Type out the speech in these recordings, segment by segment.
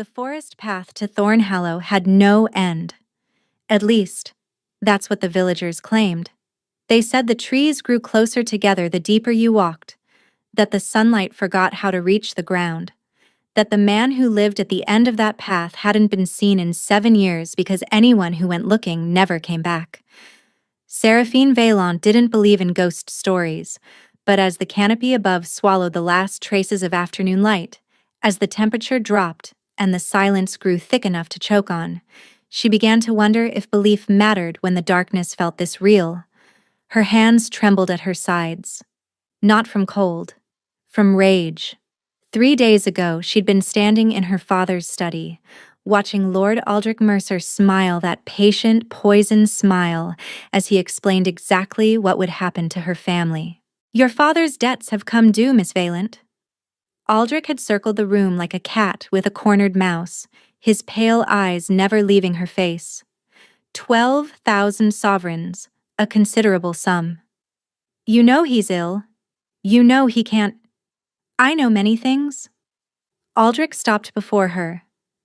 The forest path to Thornhallow had no end. At least, that's what the villagers claimed. They said the trees grew closer together the deeper you walked, that the sunlight forgot how to reach the ground, that the man who lived at the end of that path hadn't been seen in 7 years because anyone who went looking never came back. Seraphine Valon didn't believe in ghost stories, but as the canopy above swallowed the last traces of afternoon light, as the temperature dropped and the silence grew thick enough to choke on, she began to wonder if belief mattered when the darkness felt this real. Her hands trembled at her sides. Not from cold, from rage. 3 days ago, she'd been standing in her father's study, watching Lord Aldrich Mercer smile that patient, poisoned smile as he explained exactly what would happen to her family. "Your father's debts have come due, Miss Valent." Aldrich had circled the room like a cat with a cornered mouse, his pale eyes never leaving her face. 12,000 sovereigns, a considerable sum. "You know he's ill. You know he can't—" "I know many things." Aldrich stopped before her,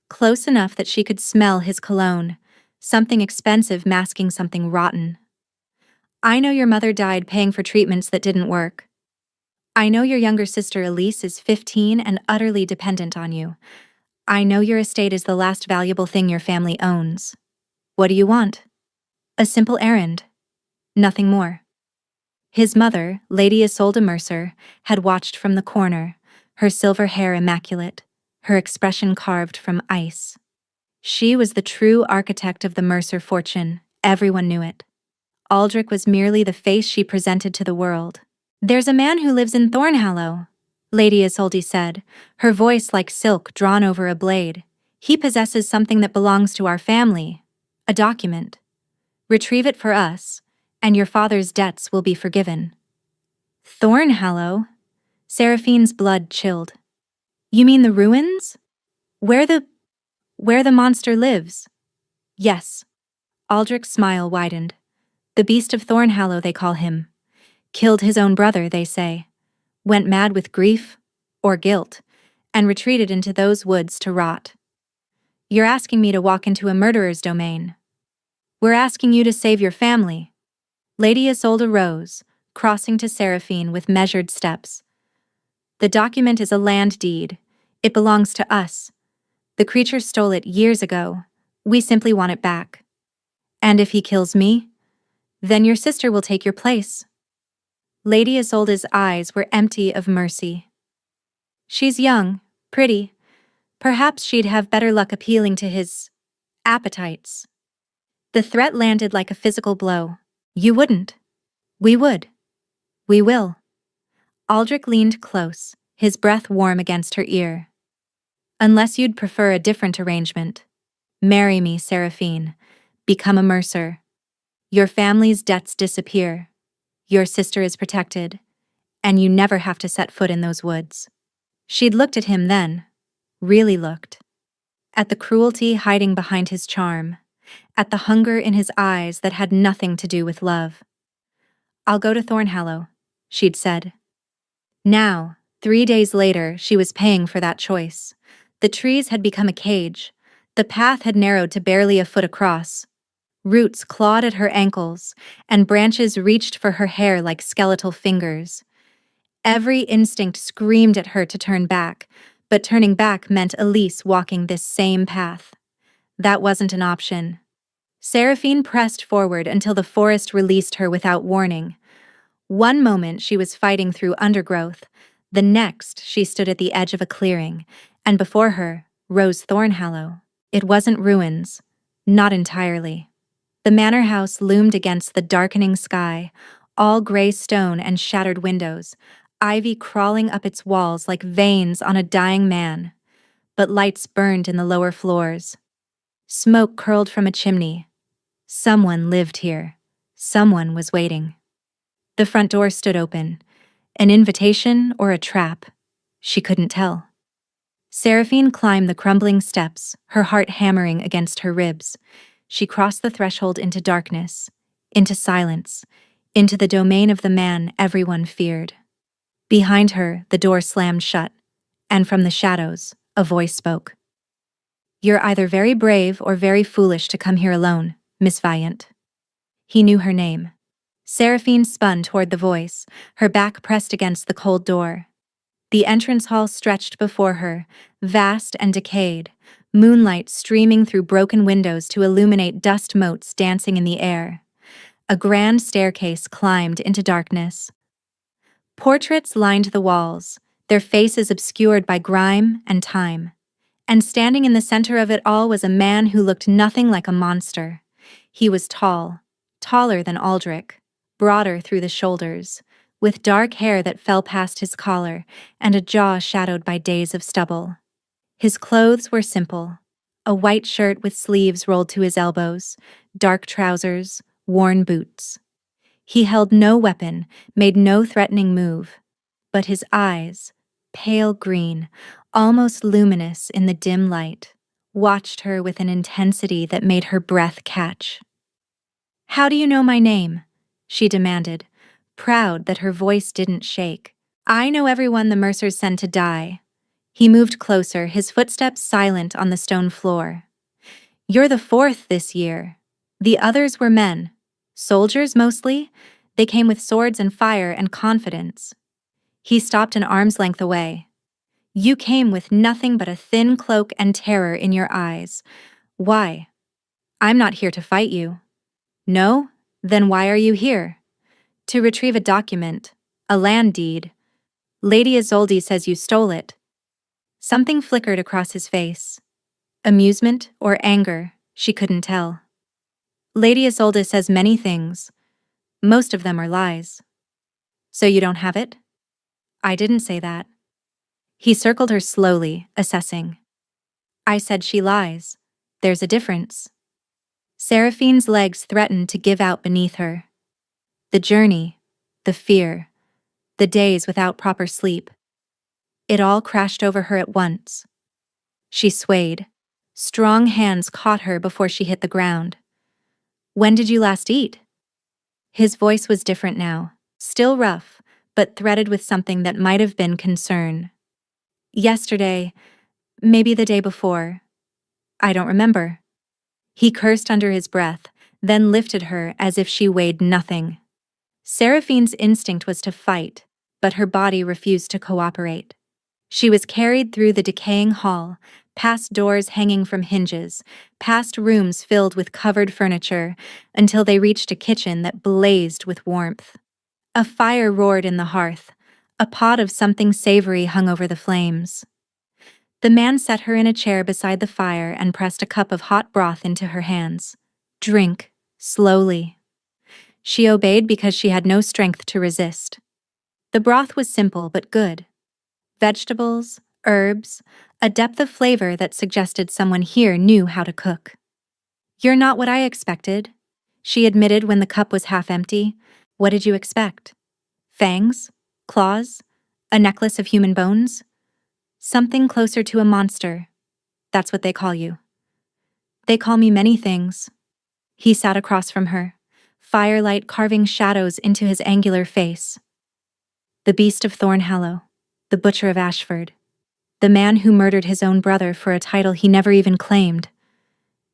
close enough that she could smell his cologne, something expensive masking something rotten. "I know your mother died paying for treatments that didn't work. I know your younger sister Elise is 15 and utterly dependent on you. I know your estate is the last valuable thing your family owns. What do you want?" "A simple errand. Nothing more." His mother, Lady Isolde Mercer, had watched from the corner, her silver hair immaculate, her expression carved from ice. She was the true architect of the Mercer fortune, everyone knew it. Aldrich was merely the face she presented to the world. "There's a man who lives in Thornhallow," Lady Isolde said, her voice like silk drawn over a blade. "He possesses something that belongs to our family. A document. Retrieve it for us, and your father's debts will be forgiven." "Thornhallow?" Seraphine's blood chilled. "You mean the ruins? Where the monster lives?" "Yes." Aldrich's smile widened. "The beast of Thornhallow, they call him. Killed his own brother, they say. Went mad with grief, or guilt, and retreated into those woods to rot. You're asking me to walk into a murderer's domain. We're asking you to save your family." Lady Isolde rose, crossing to Seraphine with measured steps. "The document is a land deed. It belongs to us. The creature stole it years ago. We simply want it back. And if he kills me, then your sister will take your place." Lady Isolde's eyes were empty of mercy. "She's young, pretty. Perhaps she'd have better luck appealing to his appetites." The threat landed like a physical blow. "You wouldn't." "We would. We will." Aldrich leaned close, his breath warm against her ear. "Unless you'd prefer a different arrangement. Marry me, Seraphine. Become a Mercer. Your family's debts disappear. Your sister is protected, and you never have to set foot in those woods." She'd looked at him then, really looked. At the cruelty hiding behind his charm, at the hunger in his eyes that had nothing to do with love. "I'll go to Thornhallow," she'd said. Now, 3 days later, she was paying for that choice. The trees had become a cage. The path had narrowed to barely a foot across. Roots clawed at her ankles, and branches reached for her hair like skeletal fingers. Every instinct screamed at her to turn back, but turning back meant Elise walking this same path. That wasn't an option. Seraphine pressed forward until the forest released her without warning. One moment she was fighting through undergrowth, the next she stood at the edge of a clearing, and before her rose Thornhallow. It wasn't ruins, not entirely. The manor house loomed against the darkening sky, all gray stone and shattered windows, ivy crawling up its walls like veins on a dying man. But lights burned in the lower floors. Smoke curled from a chimney. Someone lived here. Someone was waiting. The front door stood open. An invitation or a trap? She couldn't tell. Seraphine climbed the crumbling steps, her heart hammering against her ribs. She crossed the threshold into darkness, into silence, into the domain of the man everyone feared. Behind her, the door slammed shut, and from the shadows, a voice spoke. You're either very brave or very foolish to come here alone, Miss Viant. He knew her name. Seraphine spun toward the voice, her back pressed against the cold door. The entrance hall stretched before her, vast and decayed, moonlight streaming through broken windows to illuminate dust motes dancing in the air. A grand staircase climbed into darkness. Portraits lined the walls, their faces obscured by grime and time. And standing in the center of it all was a man who looked nothing like a monster. He was tall, taller than Aldrich, broader through the shoulders, with dark hair that fell past his collar and a jaw shadowed by days of stubble. His clothes were simple: a white shirt with sleeves rolled to his elbows, dark trousers, worn boots. He held no weapon, made no threatening move, but his eyes, pale green, almost luminous in the dim light, watched her with an intensity that made her breath catch. "How do you know my name?" she demanded, proud that her voice didn't shake. "I know everyone the Mercers send to die." He moved closer, his footsteps silent on the stone floor. "You're the fourth this year. The others were men. Soldiers, mostly. They came with swords and fire and confidence." He stopped an arm's length away. "You came with nothing but a thin cloak and terror in your eyes. Why? I'm not here to fight you." "No? Then why are you here?" "To retrieve a document. A land deed. Lady Isolde says you stole it." Something flickered across his face. Amusement or anger, she couldn't tell. "Lady Isolde says many things. Most of them are lies." "So you don't have it?" "I didn't say that." He circled her slowly, assessing. "I said she lies. There's a difference." Seraphine's legs threatened to give out beneath her. The journey, the fear, the days without proper sleep. It all crashed over her at once. She swayed. Strong hands caught her before she hit the ground. "When did you last eat?" His voice was different now, still rough, but threaded with something that might have been concern. "Yesterday, maybe the day before. I don't remember." He cursed under his breath, then lifted her as if she weighed nothing. Seraphine's instinct was to fight, but her body refused to cooperate. She was carried through the decaying hall, past doors hanging from hinges, past rooms filled with covered furniture, until they reached a kitchen that blazed with warmth. A fire roared in the hearth. A pot of something savory hung over the flames. The man set her in a chair beside the fire and pressed a cup of hot broth into her hands. "Drink, slowly." She obeyed because she had no strength to resist. The broth was simple but good. Vegetables, herbs, a depth of flavor that suggested someone here knew how to cook. "You're not what I expected," she admitted when the cup was half empty. "What did you expect? Fangs? Claws? A necklace of human bones?" "Something closer to a monster. That's what they call you." "They call me many things." He sat across from her, firelight carving shadows into his angular face. "The Beast of Thornhallow, the Butcher of Ashford, the man who murdered his own brother for a title he never even claimed."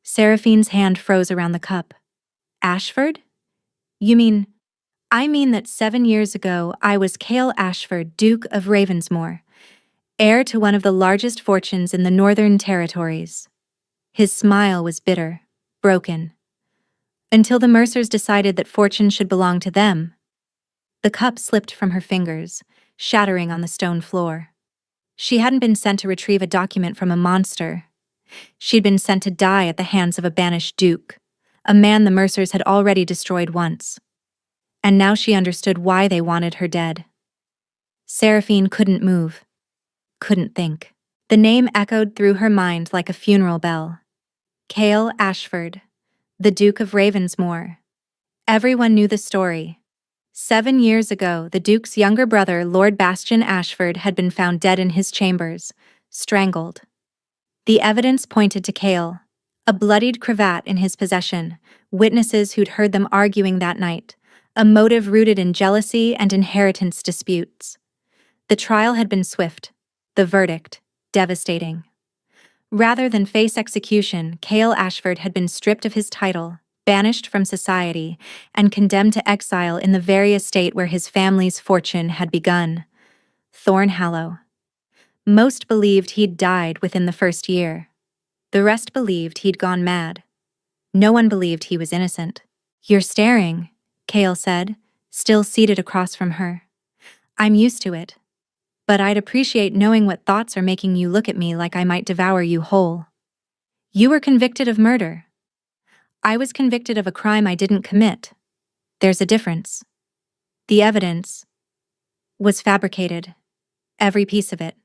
Seraphine's hand froze around the cup. "Ashford? You mean—" "I mean that 7 years ago I was Cale Ashford, Duke of Ravensmoor, heir to one of the largest fortunes in the Northern Territories." His smile was bitter, broken. "Until the Mercers decided that fortune should belong to them." The cup slipped from her fingers, shattering on the stone floor. She hadn't been sent to retrieve a document from a monster. She'd been sent to die at the hands of a banished duke, a man the Mercers had already destroyed once. And now she understood why they wanted her dead. Seraphine couldn't move, couldn't think. The name echoed through her mind like a funeral bell. Cale Ashford, the Duke of Ravensmoor. Everyone knew the story. 7 years ago, the Duke's younger brother, Lord Bastian Ashford, had been found dead in his chambers, strangled. The evidence pointed to Cale, a bloodied cravat in his possession, witnesses who'd heard them arguing that night, a motive rooted in jealousy and inheritance disputes. The trial had been swift, the verdict devastating. Rather than face execution, Cale Ashford had been stripped of his title, banished from society, and condemned to exile in the very estate where his family's fortune had begun. Thornhallow. Most believed he'd died within the first year. The rest believed he'd gone mad. No one believed he was innocent. "You're staring," Cale said, still seated across from her. "I'm used to it. But I'd appreciate knowing what thoughts are making you look at me like I might devour you whole." "You were convicted of murder. I was convicted of a crime I didn't commit. There's a difference. The evidence was fabricated. Every piece of it."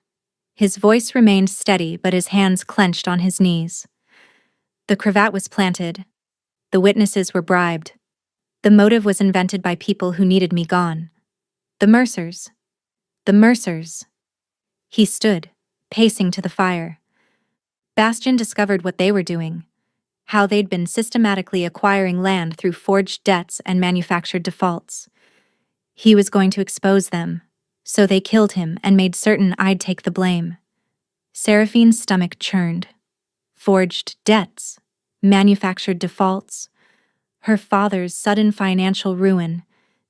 His voice remained steady, but his hands clenched on his knees. "The cravat was planted. The witnesses were bribed. The motive was invented by people who needed me gone. The Mercers. The Mercers." He stood, pacing to the fire. Bastian discovered what they were doing, how they'd been systematically acquiring land through forged debts and manufactured defaults. He was going to expose them, so they killed him and made certain I'd take the blame. Seraphine's stomach churned. Forged debts, manufactured defaults, her father's sudden financial ruin,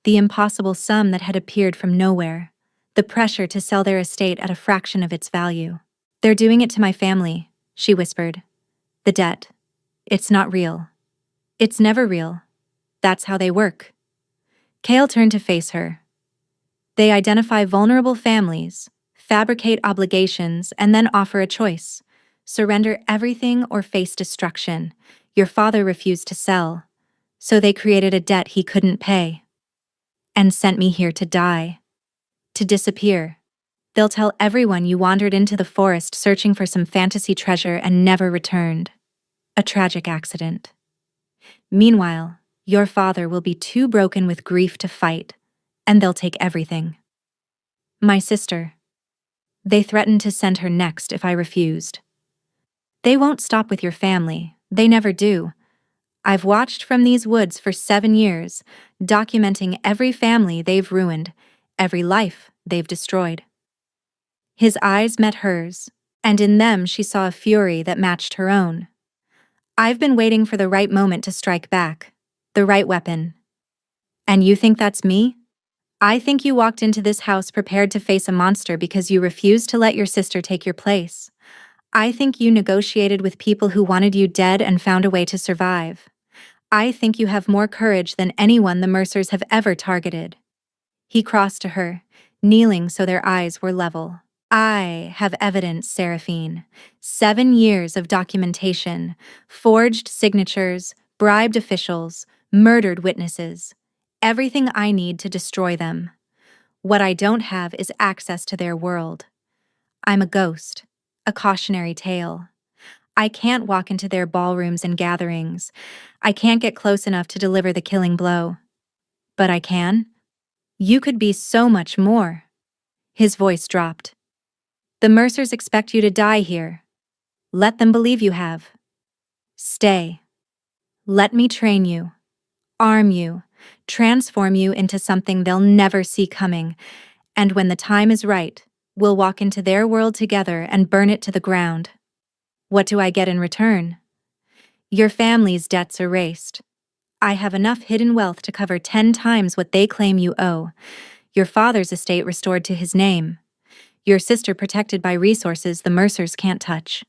the impossible sum that had appeared from nowhere, the pressure to sell their estate at a fraction of its value. "They're doing it to my family," she whispered. "The debt. It's not real. It's never real. That's how they work." Cale turned to face her. "They identify vulnerable families, fabricate obligations, and then offer a choice. Surrender everything or face destruction. Your father refused to sell, so they created a debt he couldn't pay. And sent me here to die. To disappear. They'll tell everyone you wandered into the forest searching for some fantasy treasure and never returned. A tragic accident. Meanwhile, your father will be too broken with grief to fight, and they'll take everything. My sister. They threatened to send her next if I refused. They won't stop with your family, they never do. I've watched from these woods for 7 years, documenting every family they've ruined, every life they've destroyed." His eyes met hers, and in them she saw a fury that matched her own. "I've been waiting for the right moment to strike back, the right weapon. And you think that's me? I think you walked into this house prepared to face a monster because you refused to let your sister take your place. I think you negotiated with people who wanted you dead and found a way to survive. I think you have more courage than anyone the Mercers have ever targeted." He crossed to her, kneeling so their eyes were level. "I have evidence, Seraphine. 7 years of documentation, forged signatures, bribed officials, murdered witnesses. Everything I need to destroy them. What I don't have is access to their world. I'm a ghost, a cautionary tale. I can't walk into their ballrooms and gatherings. I can't get close enough to deliver the killing blow. But I can. You could be so much more." His voice dropped. "The Mercers expect you to die here. Let them believe you have. Stay. Let me train you, arm you, transform you into something they'll never see coming, and when the time is right, we'll walk into their world together and burn it to the ground. What do I get in return? Your family's debts erased. I have enough hidden wealth to cover 10 times what they claim you owe. Your father's estate restored to his name. Your sister protected by resources the Mercers can't touch.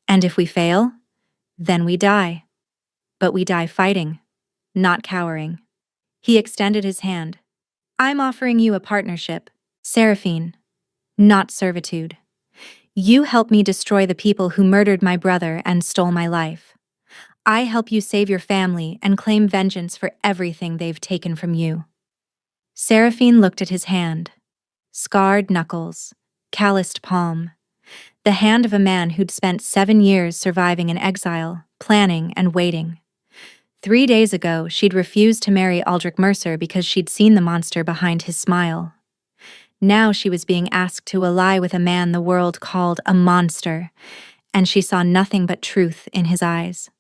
And if we fail, then we die. But we die fighting, not cowering." He extended his hand. "I'm offering you a partnership, Seraphine, not servitude. You help me destroy the people who murdered my brother and stole my life. I help you save your family and claim vengeance for everything they've taken from you." Seraphine looked at his hand. Scarred knuckles, calloused palm. The hand of a man who'd spent 7 years surviving in exile, planning and waiting. 3 days ago, she'd refused to marry Aldrich Mercer because she'd seen the monster behind his smile. Now she was being asked to ally with a man the world called a monster, and she saw nothing but truth in his eyes.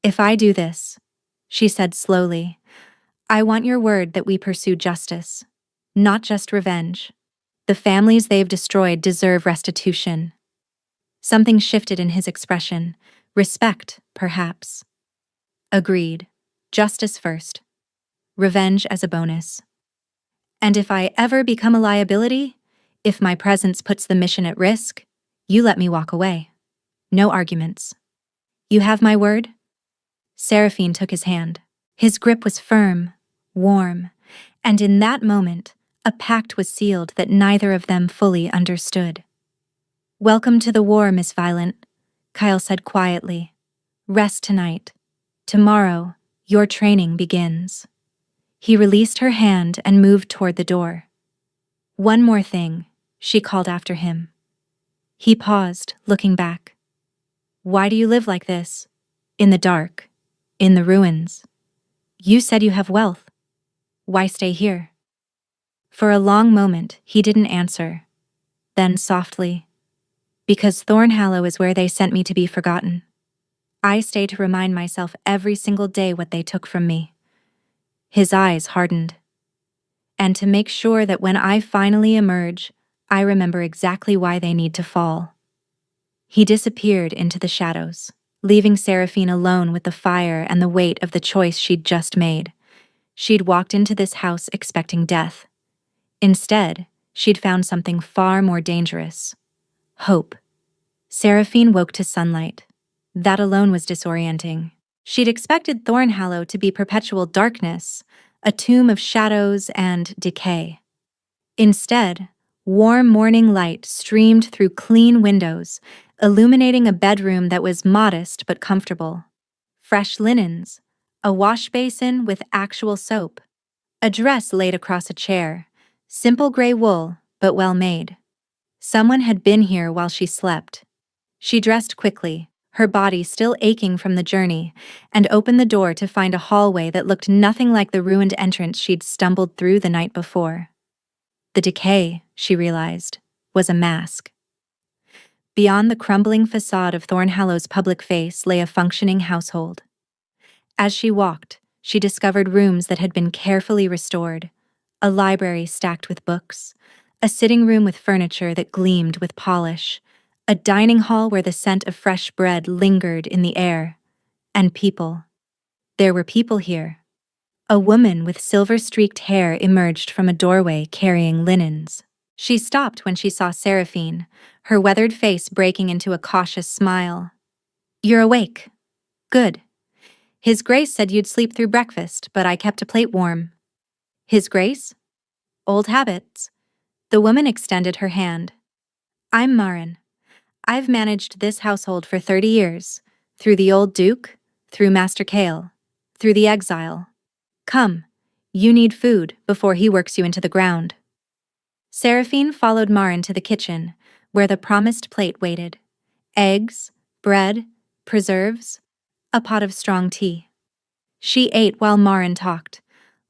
"If I do this," she said slowly, "I want your word that we pursue justice, not just revenge. The families they've destroyed deserve restitution." Something shifted in his expression. Respect, perhaps. Agreed. Justice first. Revenge as a bonus. And if I ever become a liability, if my presence puts the mission at risk, you let me walk away. No arguments. You have my word? Seraphine took his hand. His grip was firm, warm, and in that moment, a pact was sealed that neither of them fully understood. Welcome to the war, Miss Violent, Kyle said quietly. Rest tonight. Tomorrow, your training begins. He released her hand and moved toward the door. One more thing, she called after him. He paused, looking back. Why do you live like this? In the dark. In the ruins. You said you have wealth. Why stay here? For a long moment, he didn't answer. Then softly, because Thornhallow is where they sent me to be forgotten. I stay to remind myself every single day what they took from me. His eyes hardened. And to make sure that when I finally emerge, I remember exactly why they need to fall. He disappeared into the shadows, leaving Seraphine alone with the fire and the weight of the choice she'd just made. She'd walked into this house expecting death. Instead, she'd found something far more dangerous. Hope. Seraphine woke to sunlight. That alone was disorienting. She'd expected Thornhallow to be perpetual darkness, a tomb of shadows and decay. Instead, warm morning light streamed through clean windows, illuminating a bedroom that was modest but comfortable. Fresh linens, a wash basin with actual soap, a dress laid across a chair, simple gray wool, but well made. Someone had been here while she slept. She dressed quickly, her body still aching from the journey, and opened the door to find a hallway that looked nothing like the ruined entrance she'd stumbled through the night before. The decay, she realized, was a mask. Beyond the crumbling facade of Thornhallow's public face lay a functioning household. As she walked, she discovered rooms that had been carefully restored, a library stacked with books, a sitting room with furniture that gleamed with polish, a dining hall where the scent of fresh bread lingered in the air, and people. There were people here. A woman with silver-streaked hair emerged from a doorway carrying linens. She stopped when she saw Seraphine, her weathered face breaking into a cautious smile. You're awake. Good. His Grace said you'd sleep through breakfast, but I kept a plate warm. His Grace? Old habits. The woman extended her hand. I'm Marin. I've managed this household for 30 years, through the old Duke, through Master Kale, through the exile. Come, you need food before he works you into the ground. Seraphine followed Marin to the kitchen, where the promised plate waited. Eggs, bread, preserves, a pot of strong tea. She ate while Marin talked,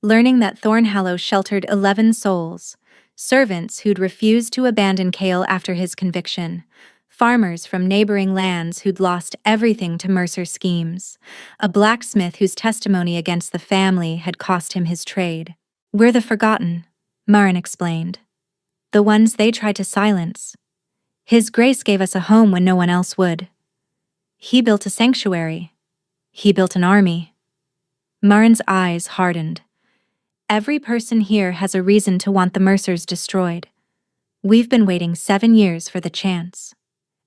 learning that Thornhallow sheltered 11 souls, servants who'd refused to abandon Kale after his conviction, farmers from neighboring lands who'd lost everything to Mercer's schemes, a blacksmith whose testimony against the family had cost him his trade. We're the forgotten, Marin explained. The ones they tried to silence. His Grace gave us a home when no one else would. He built a sanctuary. He built an army. Marin's eyes hardened. Every person here has a reason to want the Mercers destroyed. We've been waiting 7 years for the chance.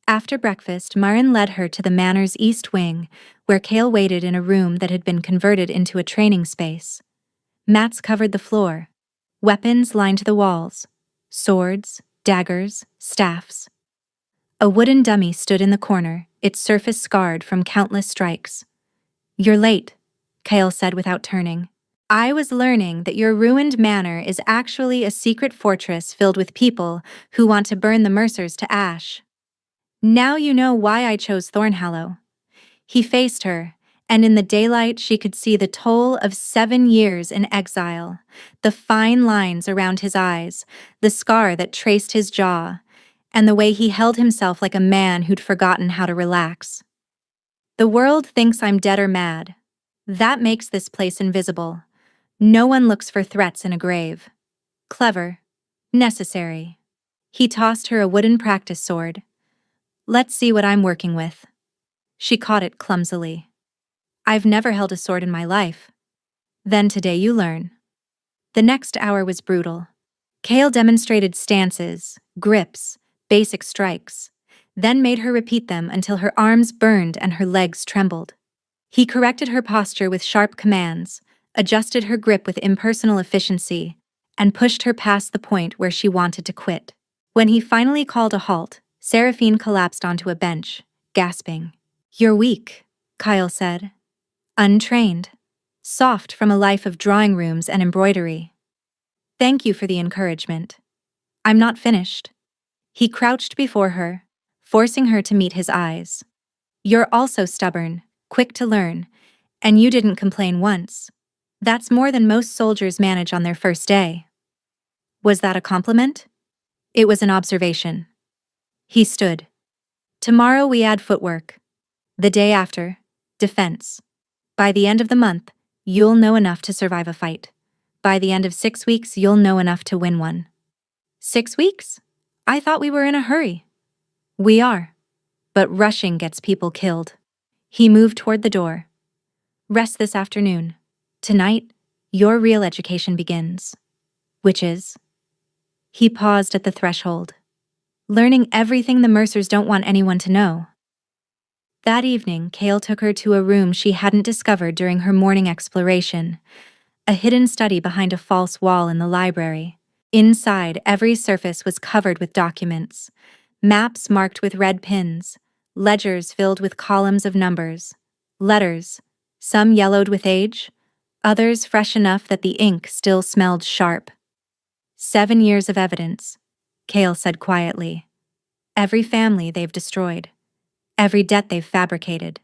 After breakfast, Marin led her to the manor's east wing, where Kale waited in a room that had been converted into a training space. Mats covered the floor. Weapons lined the walls. Swords, daggers, staffs. A wooden dummy stood in the corner, its surface scarred from countless strikes. You're late, Kale said without turning. I was learning that your ruined manor is actually a secret fortress filled with people who want to burn the Mercers to ash. Now you know why I chose Thornhallow. He faced her, and in the daylight she could see the toll of 7 years in exile, the fine lines around his eyes, the scar that traced his jaw, and the way he held himself like a man who'd forgotten how to relax. The world thinks I'm dead or mad. That makes this place invisible. No one looks for threats in a grave. Clever. Necessary. He tossed her a wooden practice sword. Let's see what I'm working with. She caught it clumsily. I've never held a sword in my life. Then today you learn. The next hour was brutal. Kale demonstrated stances, grips, basic strikes, then made her repeat them until her arms burned and her legs trembled. He corrected her posture with sharp commands, adjusted her grip with impersonal efficiency, and pushed her past the point where she wanted to quit. When he finally called a halt, Seraphine collapsed onto a bench, gasping. "You're weak," Kyle said. "Untrained. Soft from a life of drawing rooms and embroidery. Thank you for the encouragement. I'm not finished." He crouched before her, forcing her to meet his eyes. "You're also stubborn, quick to learn, and you didn't complain once. That's more than most soldiers manage on their first day." Was that a compliment? It was an observation. He stood. "Tomorrow we add footwork. The day after, defense. By the end of the month, you'll know enough to survive a fight. By the end of 6 weeks, you'll know enough to win one." 6 weeks? I thought we were in a hurry. We are. But rushing gets people killed. He moved toward the door. "Rest this afternoon. Tonight, your real education begins." "Which is?" He paused at the threshold. "Learning everything the Mercers don't want anyone to know." That evening, Kale took her to a room she hadn't discovered during her morning exploration, a hidden study behind a false wall in the library. Inside, every surface was covered with documents, maps marked with red pins, ledgers filled with columns of numbers, letters, some yellowed with age, others fresh enough that the ink still smelled sharp. 7 years of evidence, Kale said quietly. Every family they've destroyed. Every debt they've fabricated.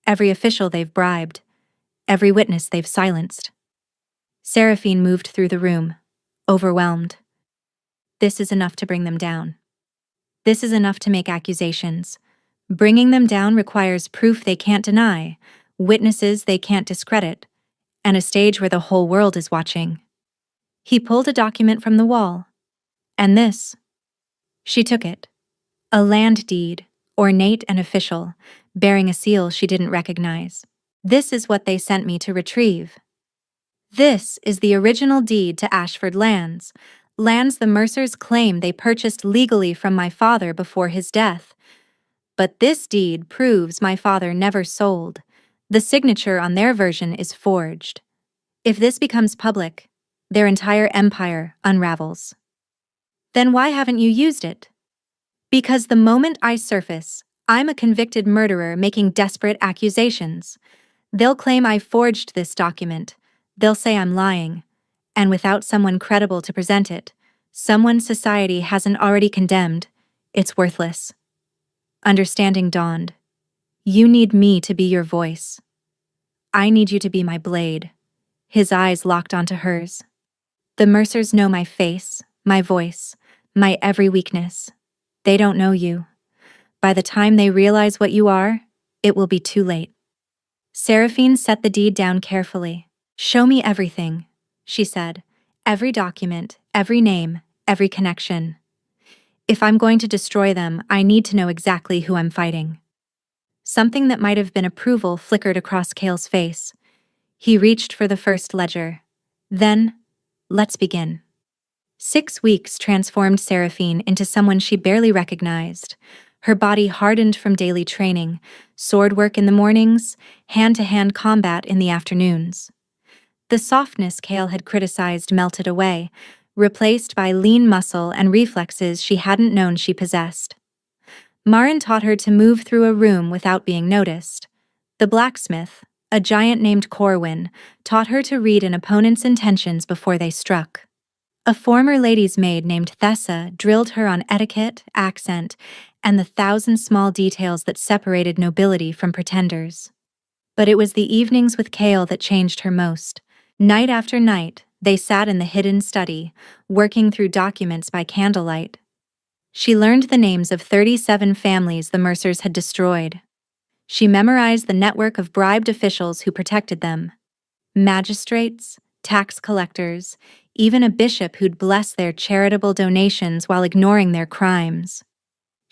Every official they've bribed. Every witness they've silenced. Seraphine moved through the room, overwhelmed. This is enough to bring them down. This is enough to make accusations. Bringing them down requires proof they can't deny, witnesses they can't discredit, and a stage where the whole world is watching. He pulled a document from the wall. "And this?" She took it. A land deed, ornate and official, bearing a seal she didn't recognize. "This is what they sent me to retrieve. This is the original deed to Ashford lands, lands the Mercers claim they purchased legally from my father before his death. But this deed proves my father never sold. The signature on their version is forged. If this becomes public, their entire empire unravels." "Then why haven't you used it?" "Because the moment I surface, I'm a convicted murderer making desperate accusations. They'll claim I forged this document. They'll say I'm lying. And without someone credible to present it, someone society hasn't already condemned, it's worthless." Understanding dawned. "You need me to be your voice. I need you to be my blade." His eyes locked onto hers. "The Mercers know my face, my voice, my every weakness. They don't know you. By the time they realize what you are, it will be too late." Seraphine set the deed down carefully. "Show me everything," she said. "Every document, every name, every connection. If I'm going to destroy them, I need to know exactly who I'm fighting." Something that might have been approval flickered across Kale's face. He reached for the first ledger. Then, "Let's begin." 6 weeks transformed Seraphine into someone she barely recognized. Her body hardened from daily training, sword work in the mornings, hand-to-hand combat in the afternoons. The softness Kale had criticized melted away, replaced by lean muscle and reflexes she hadn't known she possessed. Marin taught her to move through a room without being noticed. The blacksmith, a giant named Corwin, taught her to read an opponent's intentions before they struck. A former lady's maid named Thessa drilled her on etiquette, accent, and the 1,000 small details that separated nobility from pretenders. But it was the evenings with Kale that changed her most. Night after night, they sat in the hidden study, working through documents by candlelight. She learned the names of 37 families the Mercers had destroyed. She memorized the network of bribed officials who protected them. Magistrates, tax collectors, even a bishop who'd bless their charitable donations while ignoring their crimes.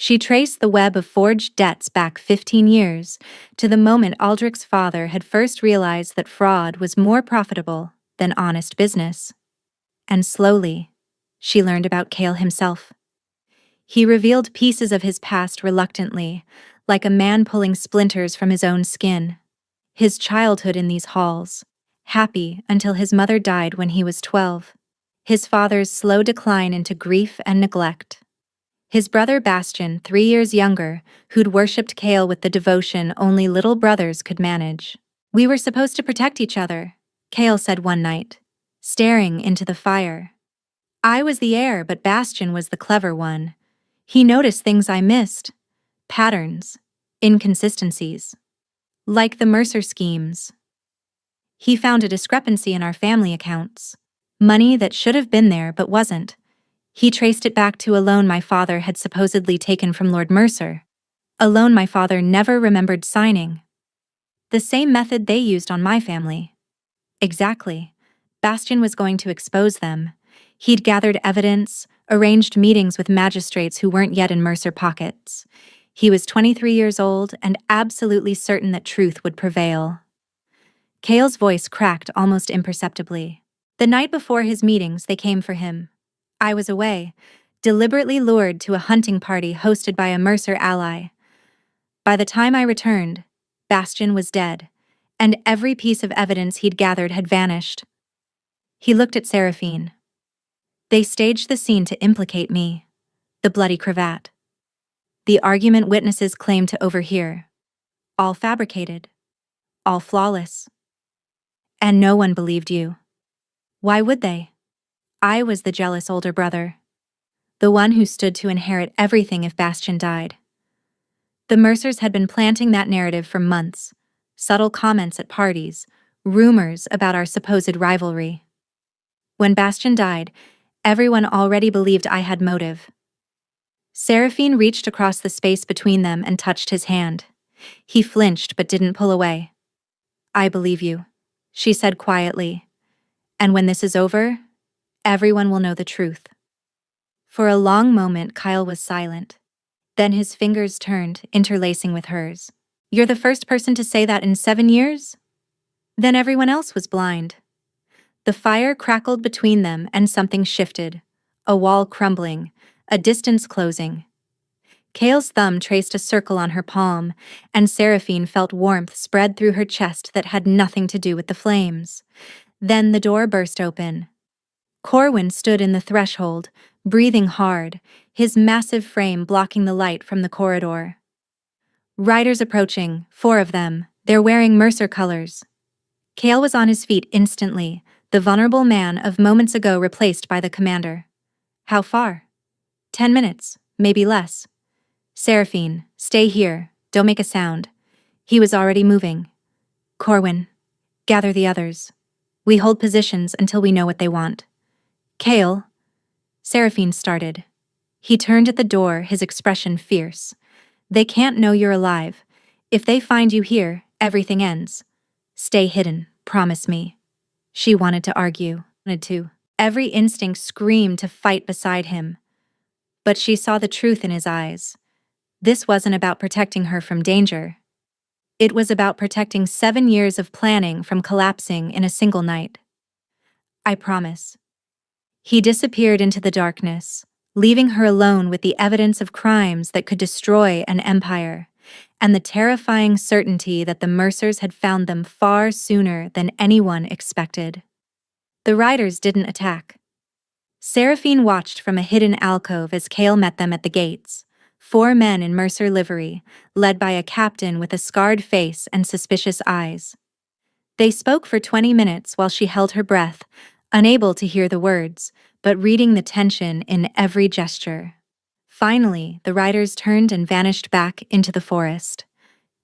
She traced the web of forged debts back 15 years, to the moment Aldrich's father had first realized that fraud was more profitable than honest business. And slowly, she learned about Cale himself. He revealed pieces of his past reluctantly, like a man pulling splinters from his own skin. His childhood in these halls, happy until his mother died when he was 12. His father's slow decline into grief and neglect. His brother Bastian, 3 years younger, who'd worshipped Cale with the devotion only little brothers could manage. "We were supposed to protect each other," Cale said one night, staring into the fire. "I was the heir, but Bastian was the clever one. He noticed things I missed. Patterns. Inconsistencies. Like the Mercer schemes. He found a discrepancy in our family accounts. Money that should have been there but wasn't. He traced it back to a loan my father had supposedly taken from Lord Mercer. A loan my father never remembered signing. The same method they used on my family." Exactly. Bastian was going to expose them. He'd gathered evidence, arranged meetings with magistrates who weren't yet in Mercer pockets. He was 23 years old and absolutely certain that truth would prevail. Cale's voice cracked almost imperceptibly. "The night before his meetings, they came for him. I was away, deliberately lured to a hunting party hosted by a Mercer ally. By the time I returned, Bastian was dead, and every piece of evidence he'd gathered had vanished." He looked at Seraphine. "They staged the scene to implicate me. The bloody cravat. The argument witnesses claimed to overhear. All fabricated. All flawless. And no one believed you. Why would they? I was the jealous older brother. The one who stood to inherit everything if Bastian died. The Mercers had been planting that narrative for months. Subtle comments at parties, rumors about our supposed rivalry. When Bastian died, everyone already believed I had motive." Seraphine reached across the space between them and touched his hand. He flinched but didn't pull away. "I believe you," she said quietly. "And when this is over, everyone will know the truth." For a long moment, Kyle was silent. Then his fingers turned, interlacing with hers. "You're the first person to say that in 7 years?" Then everyone else was blind. The fire crackled between them and something shifted. A wall crumbling, a distance closing. Cale's thumb traced a circle on her palm, and Seraphine felt warmth spread through her chest that had nothing to do with the flames. Then the door burst open. Corwin stood in the threshold, breathing hard, his massive frame blocking the light from the corridor. "Riders approaching, 4 of them. They're wearing Mercer colors." Cale was on his feet instantly, the vulnerable man of moments ago replaced by the commander. "How far?" 10 minutes, maybe less." "Seraphine, stay here, don't make a sound." He was already moving. "Corwin, gather the others. We hold positions until we know what they want." "Cale," Seraphine started. He turned at the door, his expression fierce. "They can't know you're alive. If they find you here, everything ends. Stay hidden, promise me." She wanted to argue, wanted to. Every instinct screamed to fight beside him. But she saw the truth in his eyes. This wasn't about protecting her from danger. It was about protecting 7 years of planning from collapsing in a single night. "I promise." He disappeared into the darkness, leaving her alone with the evidence of crimes that could destroy an empire, and the terrifying certainty that the Mercers had found them far sooner than anyone expected. The riders didn't attack. Seraphine watched from a hidden alcove as Cale met them at the gates. 4 men in Mercer livery, led by a captain with a scarred face and suspicious eyes. They spoke for 20 minutes while she held her breath, unable to hear the words, but reading the tension in every gesture. Finally, the riders turned and vanished back into the forest.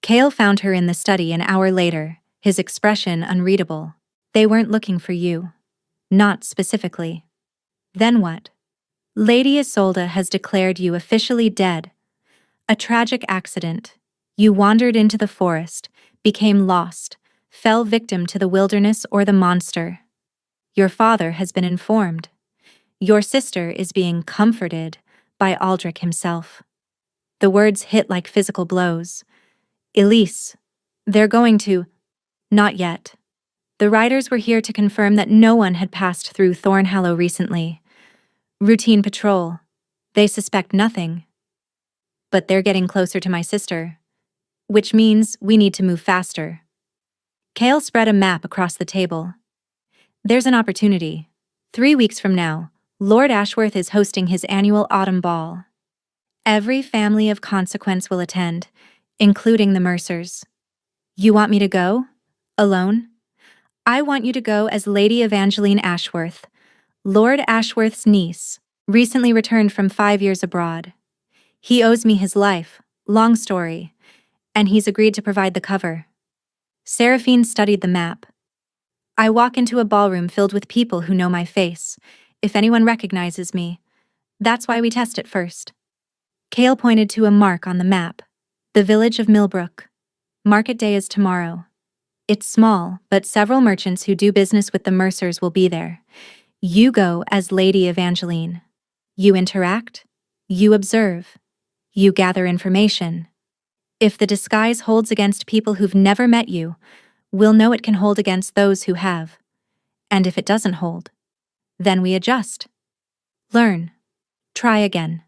Cale found her in the study an hour later, his expression unreadable. "They weren't looking for you. Not specifically." "Then what?" "Lady Isolde has declared you officially dead. A tragic accident. You wandered into the forest, became lost, fell victim to the wilderness or the monster. Your father has been informed. Your sister is being comforted by Aldrich himself." The words hit like physical blows. Elise, they're going to. Not yet. The riders were here to confirm that no one had passed through Thornhallow recently. Routine patrol. They suspect nothing. But they're getting closer to my sister. Which means we need to move faster. Kale spread a map across the table. There's an opportunity. 3 weeks from now, Lord Ashworth is hosting his annual autumn ball. Every family of consequence will attend, including the Mercers. You want me to go? Alone? I want you to go as Lady Evangeline Ashworth, Lord Ashworth's niece, recently returned from 5 years abroad. He owes me his life, long story, and he's agreed to provide the cover. Seraphine studied the map. I walk into a ballroom filled with people who know my face. If anyone recognizes me, that's why we test it first. Kale pointed to a mark on the map. The village of Millbrook. Market day is tomorrow. It's small, but several merchants who do business with the Mercers will be there. You go as Lady Evangeline. You interact. You observe. You gather information. If the disguise holds against people who've never met you, we'll know it can hold against those who have. And if it doesn't hold, then we adjust. Learn. Try again.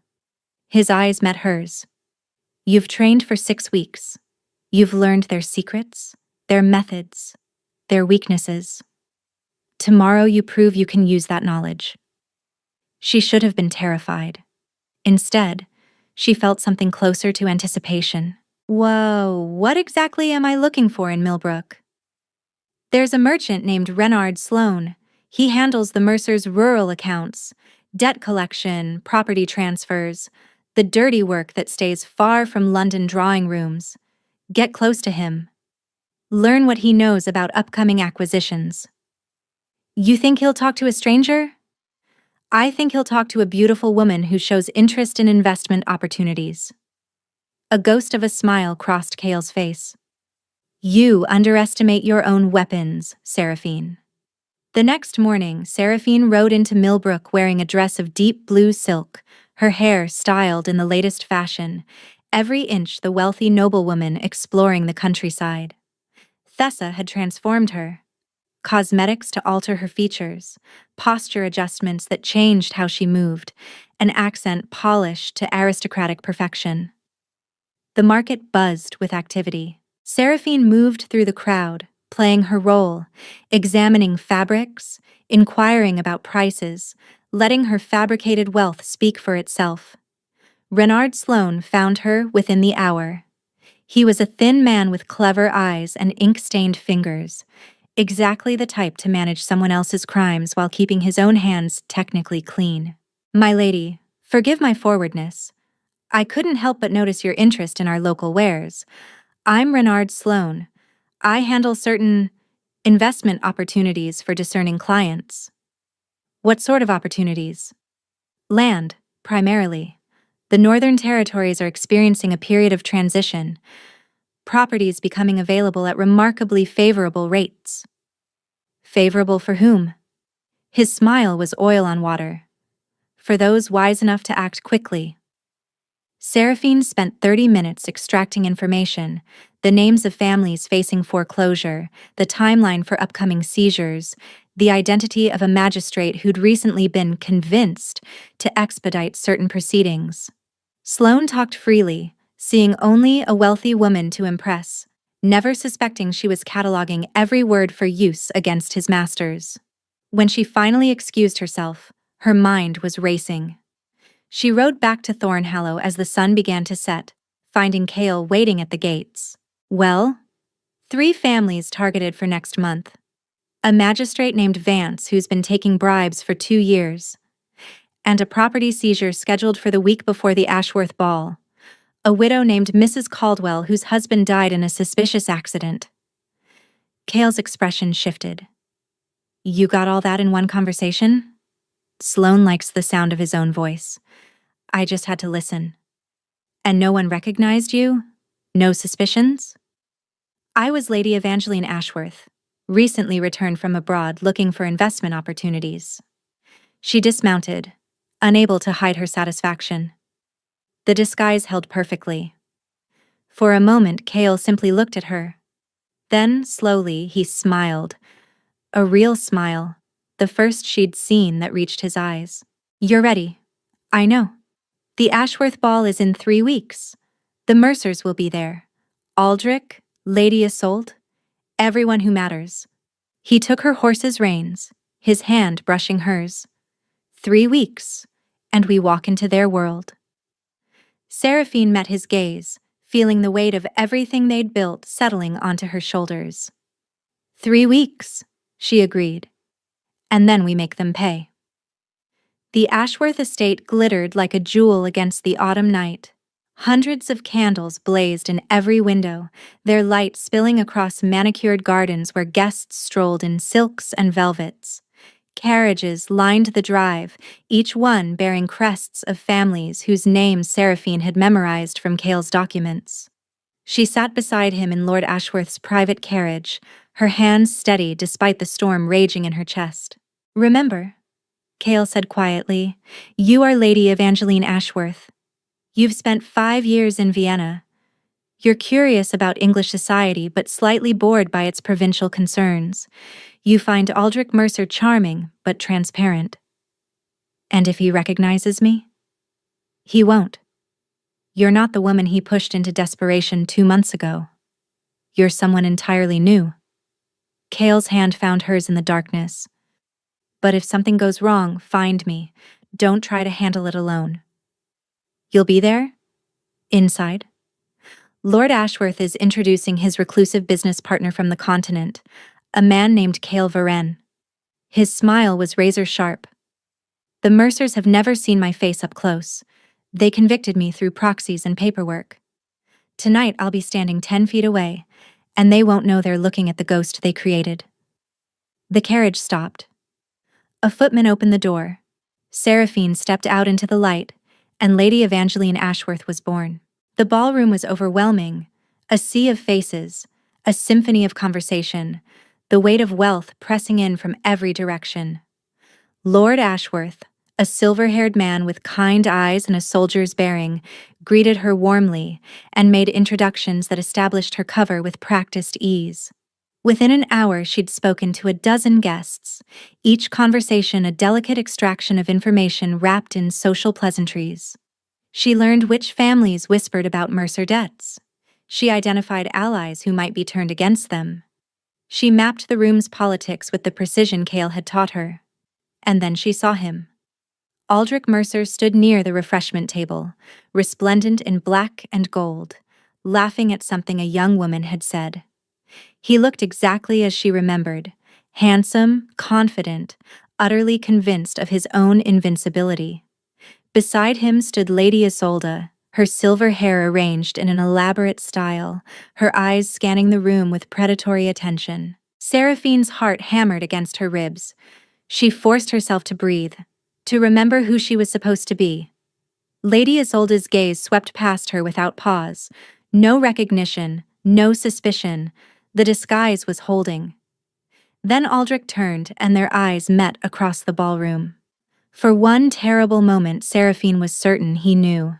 His eyes met hers. You've trained for 6 weeks. You've learned their secrets, their methods, their weaknesses. Tomorrow you prove you can use that knowledge. She should have been terrified. Instead, she felt something closer to anticipation. Whoa, what exactly am I looking for in Millbrook? There's a merchant named Renard Sloane. He handles the Mercer's rural accounts, debt collection, property transfers, the dirty work that stays far from London drawing rooms. Get close to him. Learn what he knows about upcoming acquisitions. You think he'll talk to a stranger? I think he'll talk to a beautiful woman who shows interest in investment opportunities. A ghost of a smile crossed Kale's face. You underestimate your own weapons, Seraphine. The next morning, Seraphine rode into Millbrook wearing a dress of deep blue silk, her hair styled in the latest fashion, every inch the wealthy noblewoman exploring the countryside. Thessa had transformed her. Cosmetics to alter her features, posture adjustments that changed how she moved, an accent polished to aristocratic perfection. The market buzzed with activity. Seraphine moved through the crowd, playing her role, examining fabrics, inquiring about prices, letting her fabricated wealth speak for itself. Renard Sloane found her within the hour. He was a thin man with clever eyes and ink-stained fingers, exactly the type to manage someone else's crimes while keeping his own hands technically clean. My lady, forgive my forwardness. I couldn't help but notice your interest in our local wares. I'm Renard Sloane. I handle certain investment opportunities for discerning clients. What sort of opportunities? Land, primarily. The Northern Territories are experiencing a period of transition, properties becoming available at remarkably favorable rates. Favorable for whom? His smile was oil on water. For those wise enough to act quickly. Seraphine spent 30 minutes extracting information, the names of families facing foreclosure, the timeline for upcoming seizures, the identity of a magistrate who'd recently been convinced to expedite certain proceedings. Sloane talked freely, seeing only a wealthy woman to impress, never suspecting she was cataloging every word for use against his masters. When she finally excused herself, her mind was racing. She rode back to Thornhallow as the sun began to set, finding Kale waiting at the gates. Well, 3 families targeted for next month. A magistrate named Vance who's been taking bribes for 2 years. And a property seizure scheduled for the week before the Ashworth Ball. A widow named Mrs. Caldwell whose husband died in a suspicious accident. Kale's expression shifted. You got all that in one conversation? Sloane likes the sound of his own voice. I just had to listen. And no one recognized you? No suspicions? I was Lady Evangeline Ashworth, recently returned from abroad looking for investment opportunities. She dismounted, unable to hide her satisfaction. The disguise held perfectly. For a moment, Cale simply looked at her. Then, slowly, he smiled. A real smile, the first she'd seen that reached his eyes. "You're ready. I know. The Ashworth ball is in 3 weeks. The Mercers will be there. Aldrich, Lady Isolde, everyone who matters." He took her horse's reins, his hand brushing hers. 3 weeks, and we walk into their world. Seraphine met his gaze, feeling the weight of everything they'd built settling onto her shoulders. 3 weeks, she agreed. And then we make them pay. The Ashworth estate glittered like a jewel against the autumn night. Hundreds of candles blazed in every window, their light spilling across manicured gardens where guests strolled in silks and velvets. Carriages lined the drive, each one bearing crests of families whose names Seraphine had memorized from Cale's documents. She sat beside him in Lord Ashworth's private carriage, her hands steady despite the storm raging in her chest. "Remember," Cale said quietly, "you are Lady Evangeline Ashworth. You've spent 5 years in Vienna. You're curious about English society but slightly bored by its provincial concerns. You find Aldrich Mercer charming but transparent. And if he recognizes me? He won't. You're not the woman he pushed into desperation 2 months ago. You're someone entirely new." Cale's hand found hers in the darkness. "But if something goes wrong, find me. Don't try to handle it alone." "You'll be there? Inside?" Lord Ashworth is introducing his reclusive business partner from the continent, a man named Cale Varenne. His smile was razor-sharp. "The Mercers have never seen my face up close. They convicted me through proxies and paperwork. Tonight I'll be standing 10 feet away, and they won't know they're looking at the ghost they created." The carriage stopped. A footman opened the door. Seraphine stepped out into the light, and Lady Evangeline Ashworth was born. The ballroom was overwhelming, a sea of faces, a symphony of conversation, the weight of wealth pressing in from every direction. Lord Ashworth, a silver-haired man with kind eyes and a soldier's bearing, greeted her warmly and made introductions that established her cover with practiced ease. Within an hour, she'd spoken to a dozen guests, each conversation a delicate extraction of information wrapped in social pleasantries. She learned which families whispered about Mercer debts. She identified allies who might be turned against them. She mapped the room's politics with the precision Cale had taught her. And then she saw him. Aldrich Mercer stood near the refreshment table, resplendent in black and gold, laughing at something a young woman had said. He looked exactly as she remembered, handsome, confident, utterly convinced of his own invincibility. Beside him stood Lady Isolde, her silver hair arranged in an elaborate style, her eyes scanning the room with predatory attention. Seraphine's heart hammered against her ribs. She forced herself to breathe, to remember who she was supposed to be. Lady Isolde's gaze swept past her without pause. No recognition, no suspicion. The disguise was holding. Then Aldrich turned, and their eyes met across the ballroom. For one terrible moment, Seraphine was certain he knew.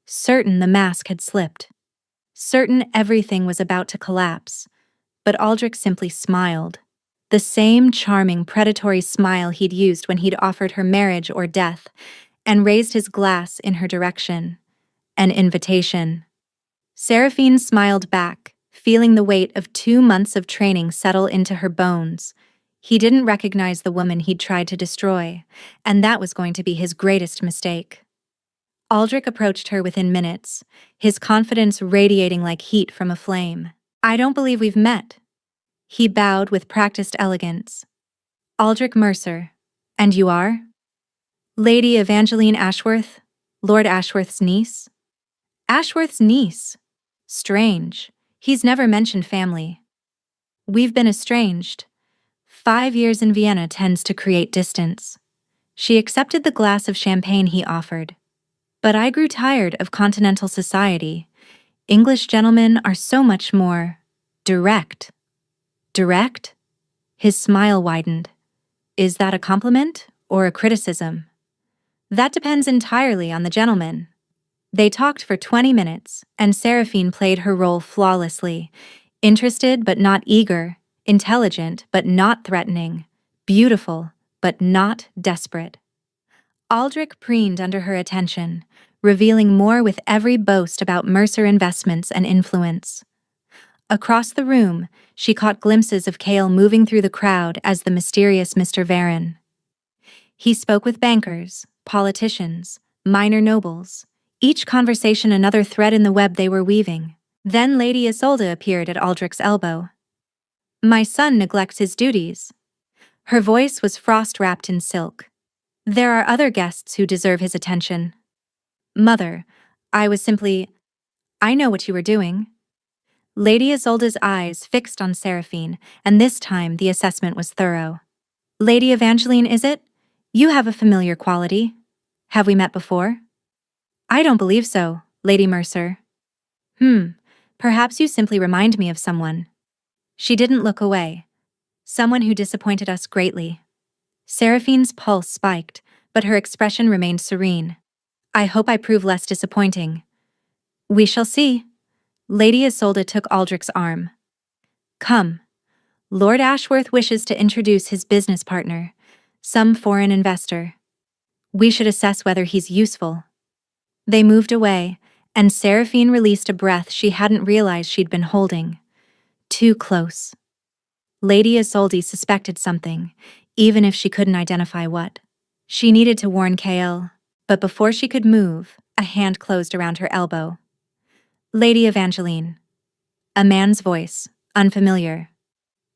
Certain the mask had slipped. Certain everything was about to collapse. But Aldrich simply smiled. The same charming, predatory smile he'd used when he'd offered her marriage or death, and raised his glass in her direction. An invitation. Seraphine smiled back, feeling the weight of 2 months of training settle into her bones. He didn't recognize the woman he'd tried to destroy, and that was going to be his greatest mistake. Aldrich approached her within minutes, his confidence radiating like heat from a flame. "I don't believe we've met." He bowed with practiced elegance. "Aldrich Mercer. And you are?" "Lady Evangeline Ashworth, Lord Ashworth's niece." "Ashworth's niece? Strange. He's never mentioned family." "We've been estranged. 5 years in Vienna tends to create distance." She accepted the glass of champagne he offered. "But I grew tired of continental society. English gentlemen are so much more direct." "Direct?" His smile widened. "Is that a compliment or a criticism?" "That depends entirely on the gentleman." They talked for 20 minutes, and Seraphine played her role flawlessly. Interested but not eager, intelligent but not threatening, beautiful but not desperate. Aldrich preened under her attention, revealing more with every boast about Mercer investments and influence. Across the room, she caught glimpses of Cale moving through the crowd as the mysterious Mr. Varon. He spoke with bankers, politicians, minor nobles, each conversation another thread in the web they were weaving. Then Lady Isolde appeared at Aldrich's elbow. "My son neglects his duties." Her voice was frost-wrapped in silk. "There are other guests who deserve his attention." "Mother, I know what you were doing." Lady Isolde's eyes fixed on Seraphine, and this time the assessment was thorough. "Lady Evangeline, is it? You have a familiar quality. Have we met before?" "I don't believe so, Lady Mercer." Perhaps you simply remind me of someone." She didn't look away. "Someone who disappointed us greatly." Seraphine's pulse spiked, but her expression remained serene. "I hope I prove less disappointing." "We shall see." Lady Isolde took Aldrich's arm. "Come. Lord Ashworth wishes to introduce his business partner, some foreign investor. We should assess whether he's useful." They moved away, and Seraphine released a breath she hadn't realized she'd been holding. Too close. Lady Isolde suspected something, even if she couldn't identify what. She needed to warn Cale, but before she could move, a hand closed around her elbow. "Lady Evangeline." A man's voice, unfamiliar.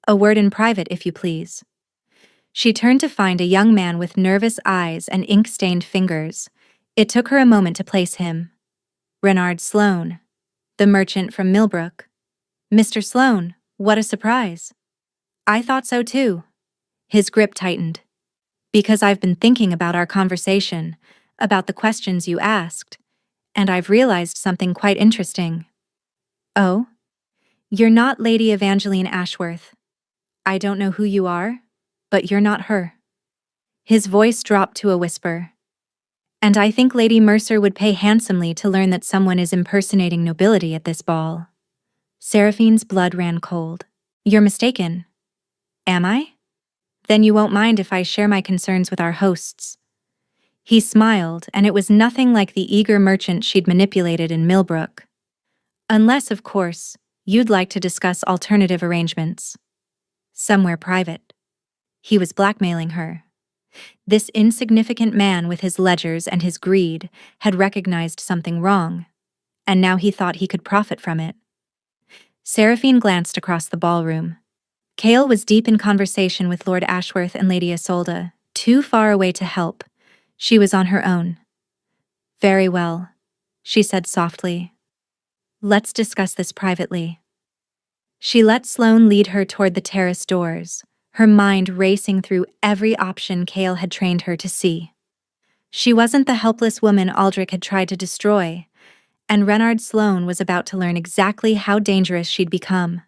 "A word in private, if you please." She turned to find a young man with nervous eyes and ink-stained fingers. It took her a moment to place him. Renard Sloane, the merchant from Millbrook. "Mr. Sloane, what a surprise." "I thought so too." His grip tightened. "Because I've been thinking about our conversation, about the questions you asked, and I've realized something quite interesting." "Oh? You're not Lady Evangeline Ashworth. I don't know who you are, but you're not her." His voice dropped to a whisper. "And I think Lady Mercer would pay handsomely to learn that someone is impersonating nobility at this ball." Seraphine's blood ran cold. "You're mistaken." "Am I? Then you won't mind if I share my concerns with our hosts." He smiled, and it was nothing like the eager merchant she'd manipulated in Millbrook. "Unless, of course, you'd like to discuss alternative arrangements. Somewhere private." He was blackmailing her. This insignificant man with his ledgers and his greed had recognized something wrong, and now he thought he could profit from it. Seraphine glanced across the ballroom. Cale was deep in conversation with Lord Ashworth and Lady Isolde, too far away to help. She was on her own. "Very well," she said softly. "Let's discuss this privately." She let Sloane lead her toward the terrace doors, her mind racing through every option Cale had trained her to see. She wasn't the helpless woman Aldrich had tried to destroy, and Renard Sloane was about to learn exactly how dangerous she'd become.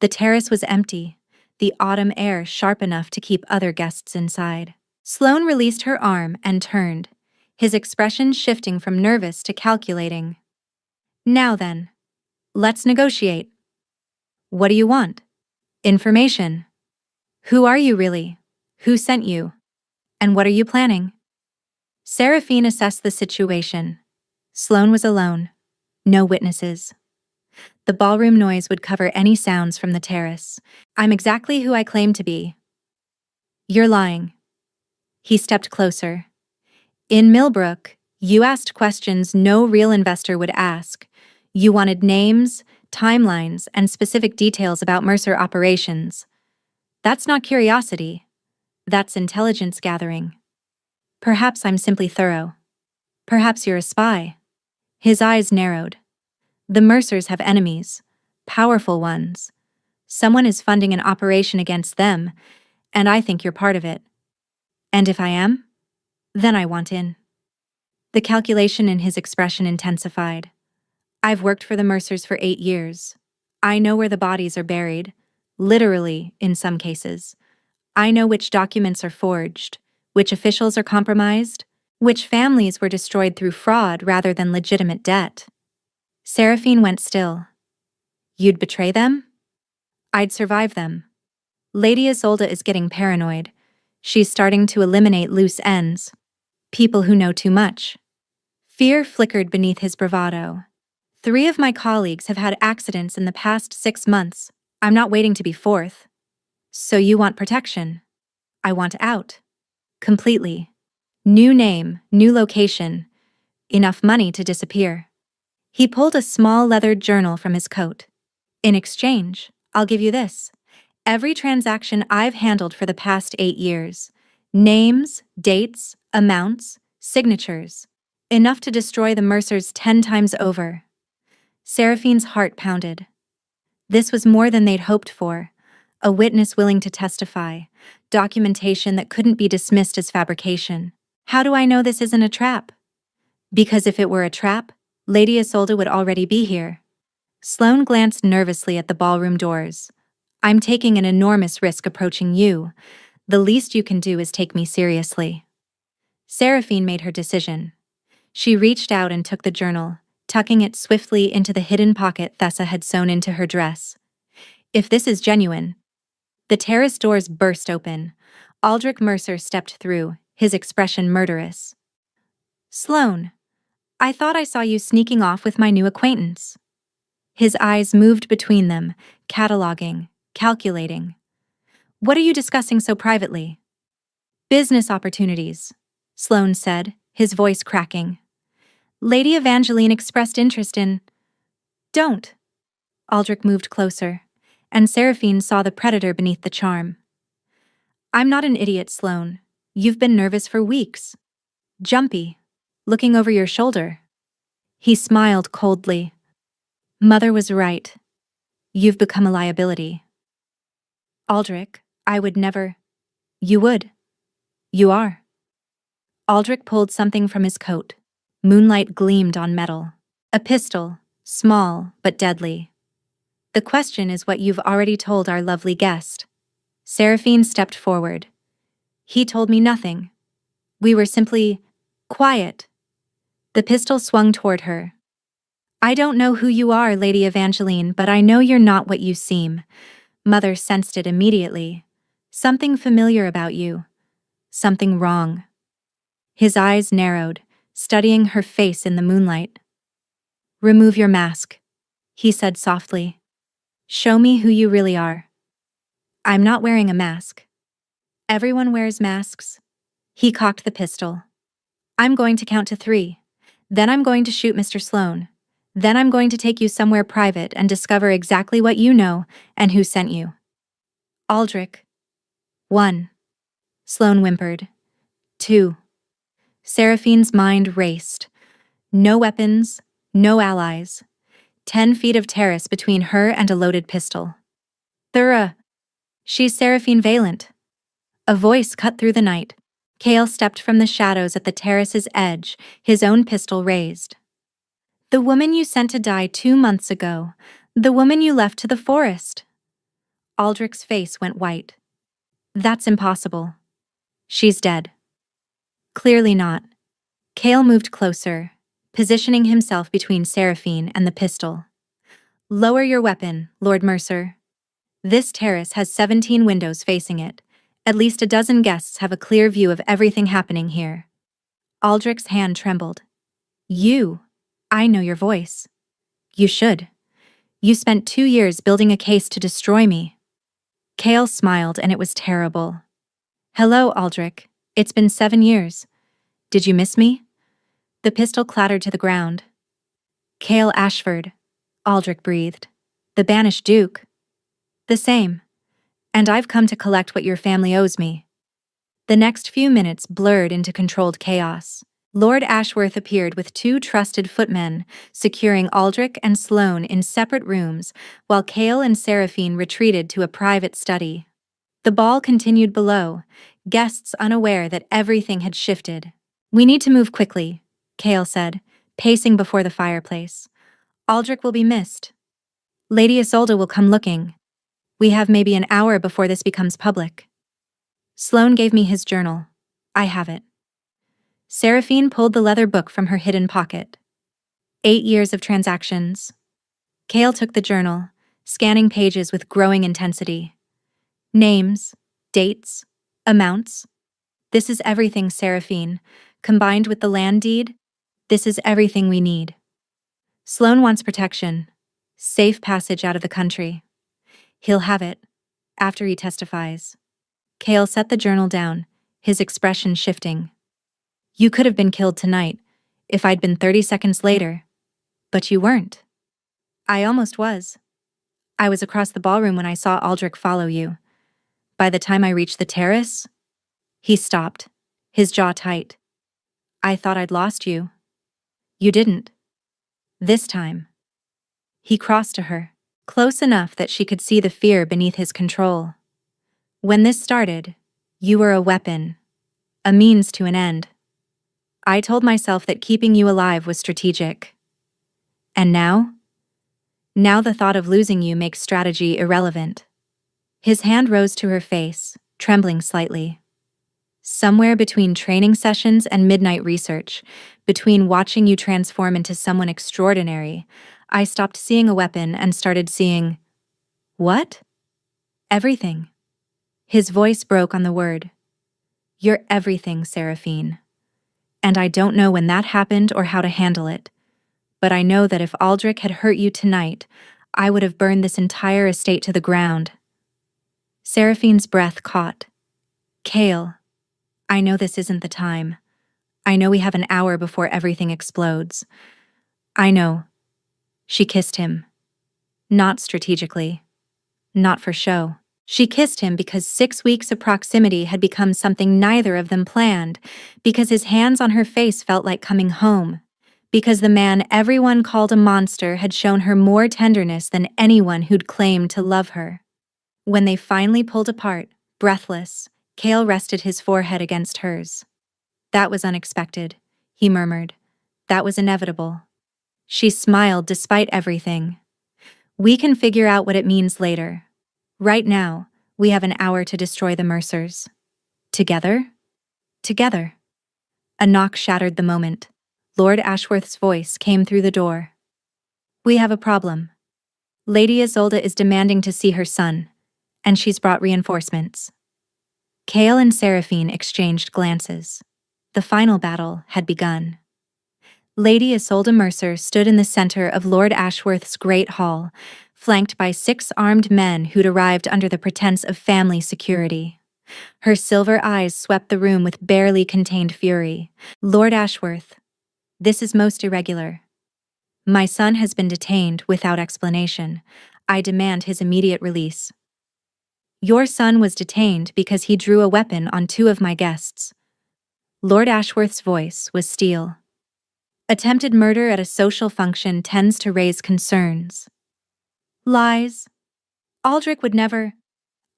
The terrace was empty, the autumn air sharp enough to keep other guests inside. Sloane released her arm and turned, his expression shifting from nervous to calculating. "Now then, let's negotiate. What do you want?" "Information. Who are you really? Who sent you? And what are you planning?" Seraphine assessed the situation. Sloane was alone. No witnesses. The ballroom noise would cover any sounds from the terrace. "I'm exactly who I claim to be." "You're lying." He stepped closer. "In Millbrook, you asked questions no real investor would ask. You wanted names, timelines, and specific details about Mercer operations. That's not curiosity. That's intelligence gathering. Perhaps I'm simply thorough. Perhaps you're a spy." His eyes narrowed. "The Mercers have enemies, powerful ones. Someone is funding an operation against them, and I think you're part of it. And if I am, then I want in." The calculation in his expression intensified. "I've worked for the Mercers for 8 years. I know where the bodies are buried, literally in some cases. I know which documents are forged, which officials are compromised, which families were destroyed through fraud rather than legitimate debt. Seraphine went still. You'd betray them? I'd survive them. Lady Isolde is getting paranoid. She's starting to eliminate loose ends. People who know too much. Fear flickered beneath his bravado. 3 of my colleagues have had accidents in the past 6 months. I'm not waiting to be fourth. So you want protection? I want out. Completely. New name, new location. Enough money to disappear. He pulled a small leathered journal from his coat. In exchange, I'll give you this. Every transaction I've handled for the past 8 years. Names, dates, amounts, signatures. Enough to destroy the Mercers 10 times over. Seraphine's heart pounded. This was more than they'd hoped for. A witness willing to testify. Documentation that couldn't be dismissed as fabrication. How do I know this isn't a trap? Because if it were a trap, Lady Isolde would already be here. Sloane glanced nervously at the ballroom doors. I'm taking an enormous risk approaching you. The least you can do is take me seriously. Seraphine made her decision. She reached out and took the journal, tucking it swiftly into the hidden pocket Thessa had sewn into her dress. If this is genuine. The terrace doors burst open. Aldrich Mercer stepped through, his expression murderous. Sloane, I thought I saw you sneaking off with my new acquaintance. His eyes moved between them, cataloging, calculating. What are you discussing so privately? Business opportunities, Sloane said, his voice cracking. Lady Evangeline expressed interest in... Don't. Aldrich moved closer, and Seraphine saw the predator beneath the charm. I'm not an idiot, Sloane. You've been nervous for weeks. Jumpy. Looking over your shoulder. He smiled coldly. Mother was right. You've become a liability. Aldrich, I would never... You would. You are. Aldrich pulled something from his coat. Moonlight gleamed on metal. A pistol, small but deadly. The question is what you've already told our lovely guest. Seraphine stepped forward. He told me nothing. We were simply... quiet. The pistol swung toward her. I don't know who you are, Lady Evangeline, but I know you're not what you seem. Mother sensed it immediately. Something familiar about you. Something wrong. His eyes narrowed, studying her face in the moonlight. Remove your mask, he said softly. Show me who you really are. I'm not wearing a mask. Everyone wears masks. He cocked the pistol. I'm going to count to 3. Then I'm going to shoot Mr. Sloane. Then I'm going to take you somewhere private and discover exactly what you know and who sent you. Aldrich. 1. Sloane whimpered. 2. Seraphine's mind raced. No weapons, no allies. 10 feet of terrace between her and a loaded pistol. Thura. She's Seraphine Valent. A voice cut through the night. Cale stepped from the shadows at the terrace's edge, his own pistol raised. The woman you sent to die 2 months ago. The woman you left to the forest. Aldrich's face went white. That's impossible. She's dead. Clearly not. Cale moved closer, positioning himself between Seraphine and the pistol. Lower your weapon, Lord Mercer. This terrace has 17 windows facing it. At least a dozen guests have a clear view of everything happening here. Aldrich's hand trembled. You. I know your voice. You should. You spent 2 years building a case to destroy me. Cale smiled and it was terrible. Hello, Aldrich. It's been 7 years. Did you miss me? The pistol clattered to the ground. Cale Ashford, Aldrich breathed. The banished Duke. The same. And I've come to collect what your family owes me. The next few minutes blurred into controlled chaos. Lord Ashworth appeared with 2 trusted footmen, securing Aldrich and Sloane in separate rooms, while Cale and Seraphine retreated to a private study. The ball continued below, guests unaware that everything had shifted. We need to move quickly, Cale said, pacing before the fireplace. Aldrich will be missed. Lady Isolde will come looking. We have maybe an hour before this becomes public. Sloane gave me his journal. I have it. Seraphine pulled the leather book from her hidden pocket. 8 years of transactions. Kale took the journal, scanning pages with growing intensity. Names, dates, amounts. This is everything, Seraphine. Combined with the land deed, this is everything we need. Sloan wants protection. Safe passage out of the country. He'll have it, after he testifies. Kale set the journal down, his expression shifting. You could have been killed tonight, if I'd been 30 seconds later. But you weren't. I almost was. I was across the ballroom when I saw Aldrich follow you. By the time I reached the terrace, he stopped, his jaw tight. I thought I'd lost you. You didn't. This time. He crossed to her, close enough that she could see the fear beneath his control. When this started, you were a weapon, a means to an end. I told myself that keeping you alive was strategic. And now? Now the thought of losing you makes strategy irrelevant. His hand rose to her face, trembling slightly. Somewhere between training sessions and midnight research, between watching you transform into someone extraordinary, I stopped seeing a weapon and started seeing… What? Everything. His voice broke on the word. You're everything, Seraphine. And I don't know when that happened or how to handle it. But I know that if Aldrich had hurt you tonight, I would have burned this entire estate to the ground. Seraphine's breath caught. Kale, I know this isn't the time. I know we have an hour before everything explodes. I know. She kissed him. Not strategically. Not for show. She kissed him because 6 weeks of proximity had become something neither of them planned, because his hands on her face felt like coming home, because the man everyone called a monster had shown her more tenderness than anyone who'd claimed to love her. When they finally pulled apart, breathless, Kale rested his forehead against hers. That was unexpected, he murmured. That was inevitable. She smiled despite everything. We can figure out what it means later. Right now, we have an hour to destroy the Mercers. Together? Together. A knock shattered the moment. Lord Ashworth's voice came through the door. We have a problem. Lady Isolde is demanding to see her son, and she's brought reinforcements. Kale and Seraphine exchanged glances. The final battle had begun. Lady Isolde Mercer stood in the center of Lord Ashworth's great hall, flanked by 6 armed men who'd arrived under the pretense of family security. Her silver eyes swept the room with barely contained fury. Lord Ashworth, this is most irregular. My son has been detained without explanation. I demand his immediate release. Your son was detained because he drew a weapon on 2 of my guests. Lord Ashworth's voice was steel. Attempted murder at a social function tends to raise concerns. Lies. Aldrich would never.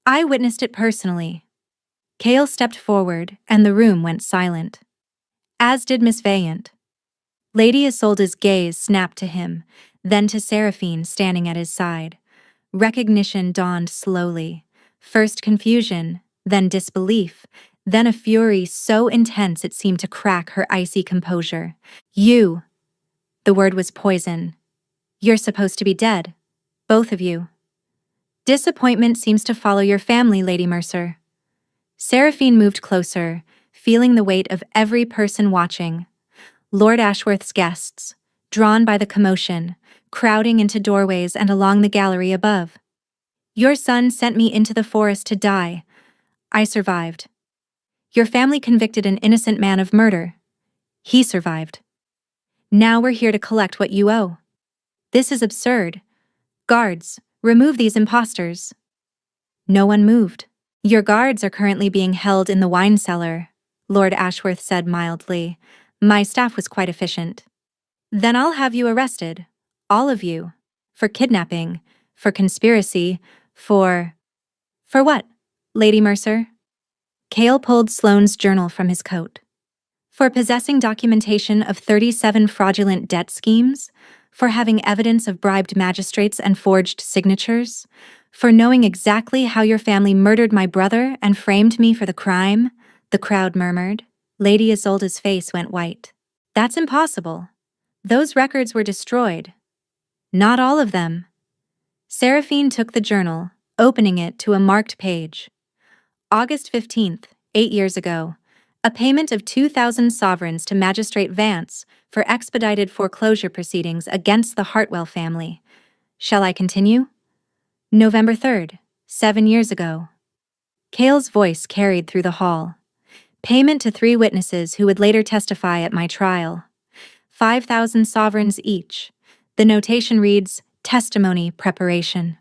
I witnessed it personally. Kale stepped forward, and the room went silent. As did Miss Valiant. Lady Isolde's gaze snapped to him, then to Seraphine standing at his side. Recognition dawned slowly. First confusion, then disbelief, then a fury so intense it seemed to crack her icy composure. You. The word was poison. You're supposed to be dead. Both of you. Disappointment seems to follow your family, Lady Mercer. Seraphine moved closer, feeling the weight of every person watching. Lord Ashworth's guests, drawn by the commotion, crowding into doorways and along the gallery above. Your son sent me into the forest to die. I survived. Your family convicted an innocent man of murder. He survived. Now we're here to collect what you owe. This is absurd. Guards, remove these imposters. No one moved. Your guards are currently being held in the wine cellar, Lord Ashworth said mildly. My staff was quite efficient. Then I'll have you arrested, all of you, for kidnapping, for conspiracy, for… For what, Lady Mercer? Kale pulled Sloane's journal from his coat. For possessing documentation of 37 fraudulent debt schemes, for having evidence of bribed magistrates and forged signatures, for knowing exactly how your family murdered my brother and framed me for the crime, the crowd murmured. Lady Isolde's face went white. That's impossible. Those records were destroyed. Not all of them. Seraphine took the journal, opening it to a marked page. August 15th, 8 years ago. A payment of 2,000 sovereigns to Magistrate Vance for expedited foreclosure proceedings against the Hartwell family. Shall I continue? November 3rd, 7 years ago. Cale's voice carried through the hall. Payment to 3 witnesses who would later testify at my trial. 5,000 sovereigns each. The notation reads, testimony preparation.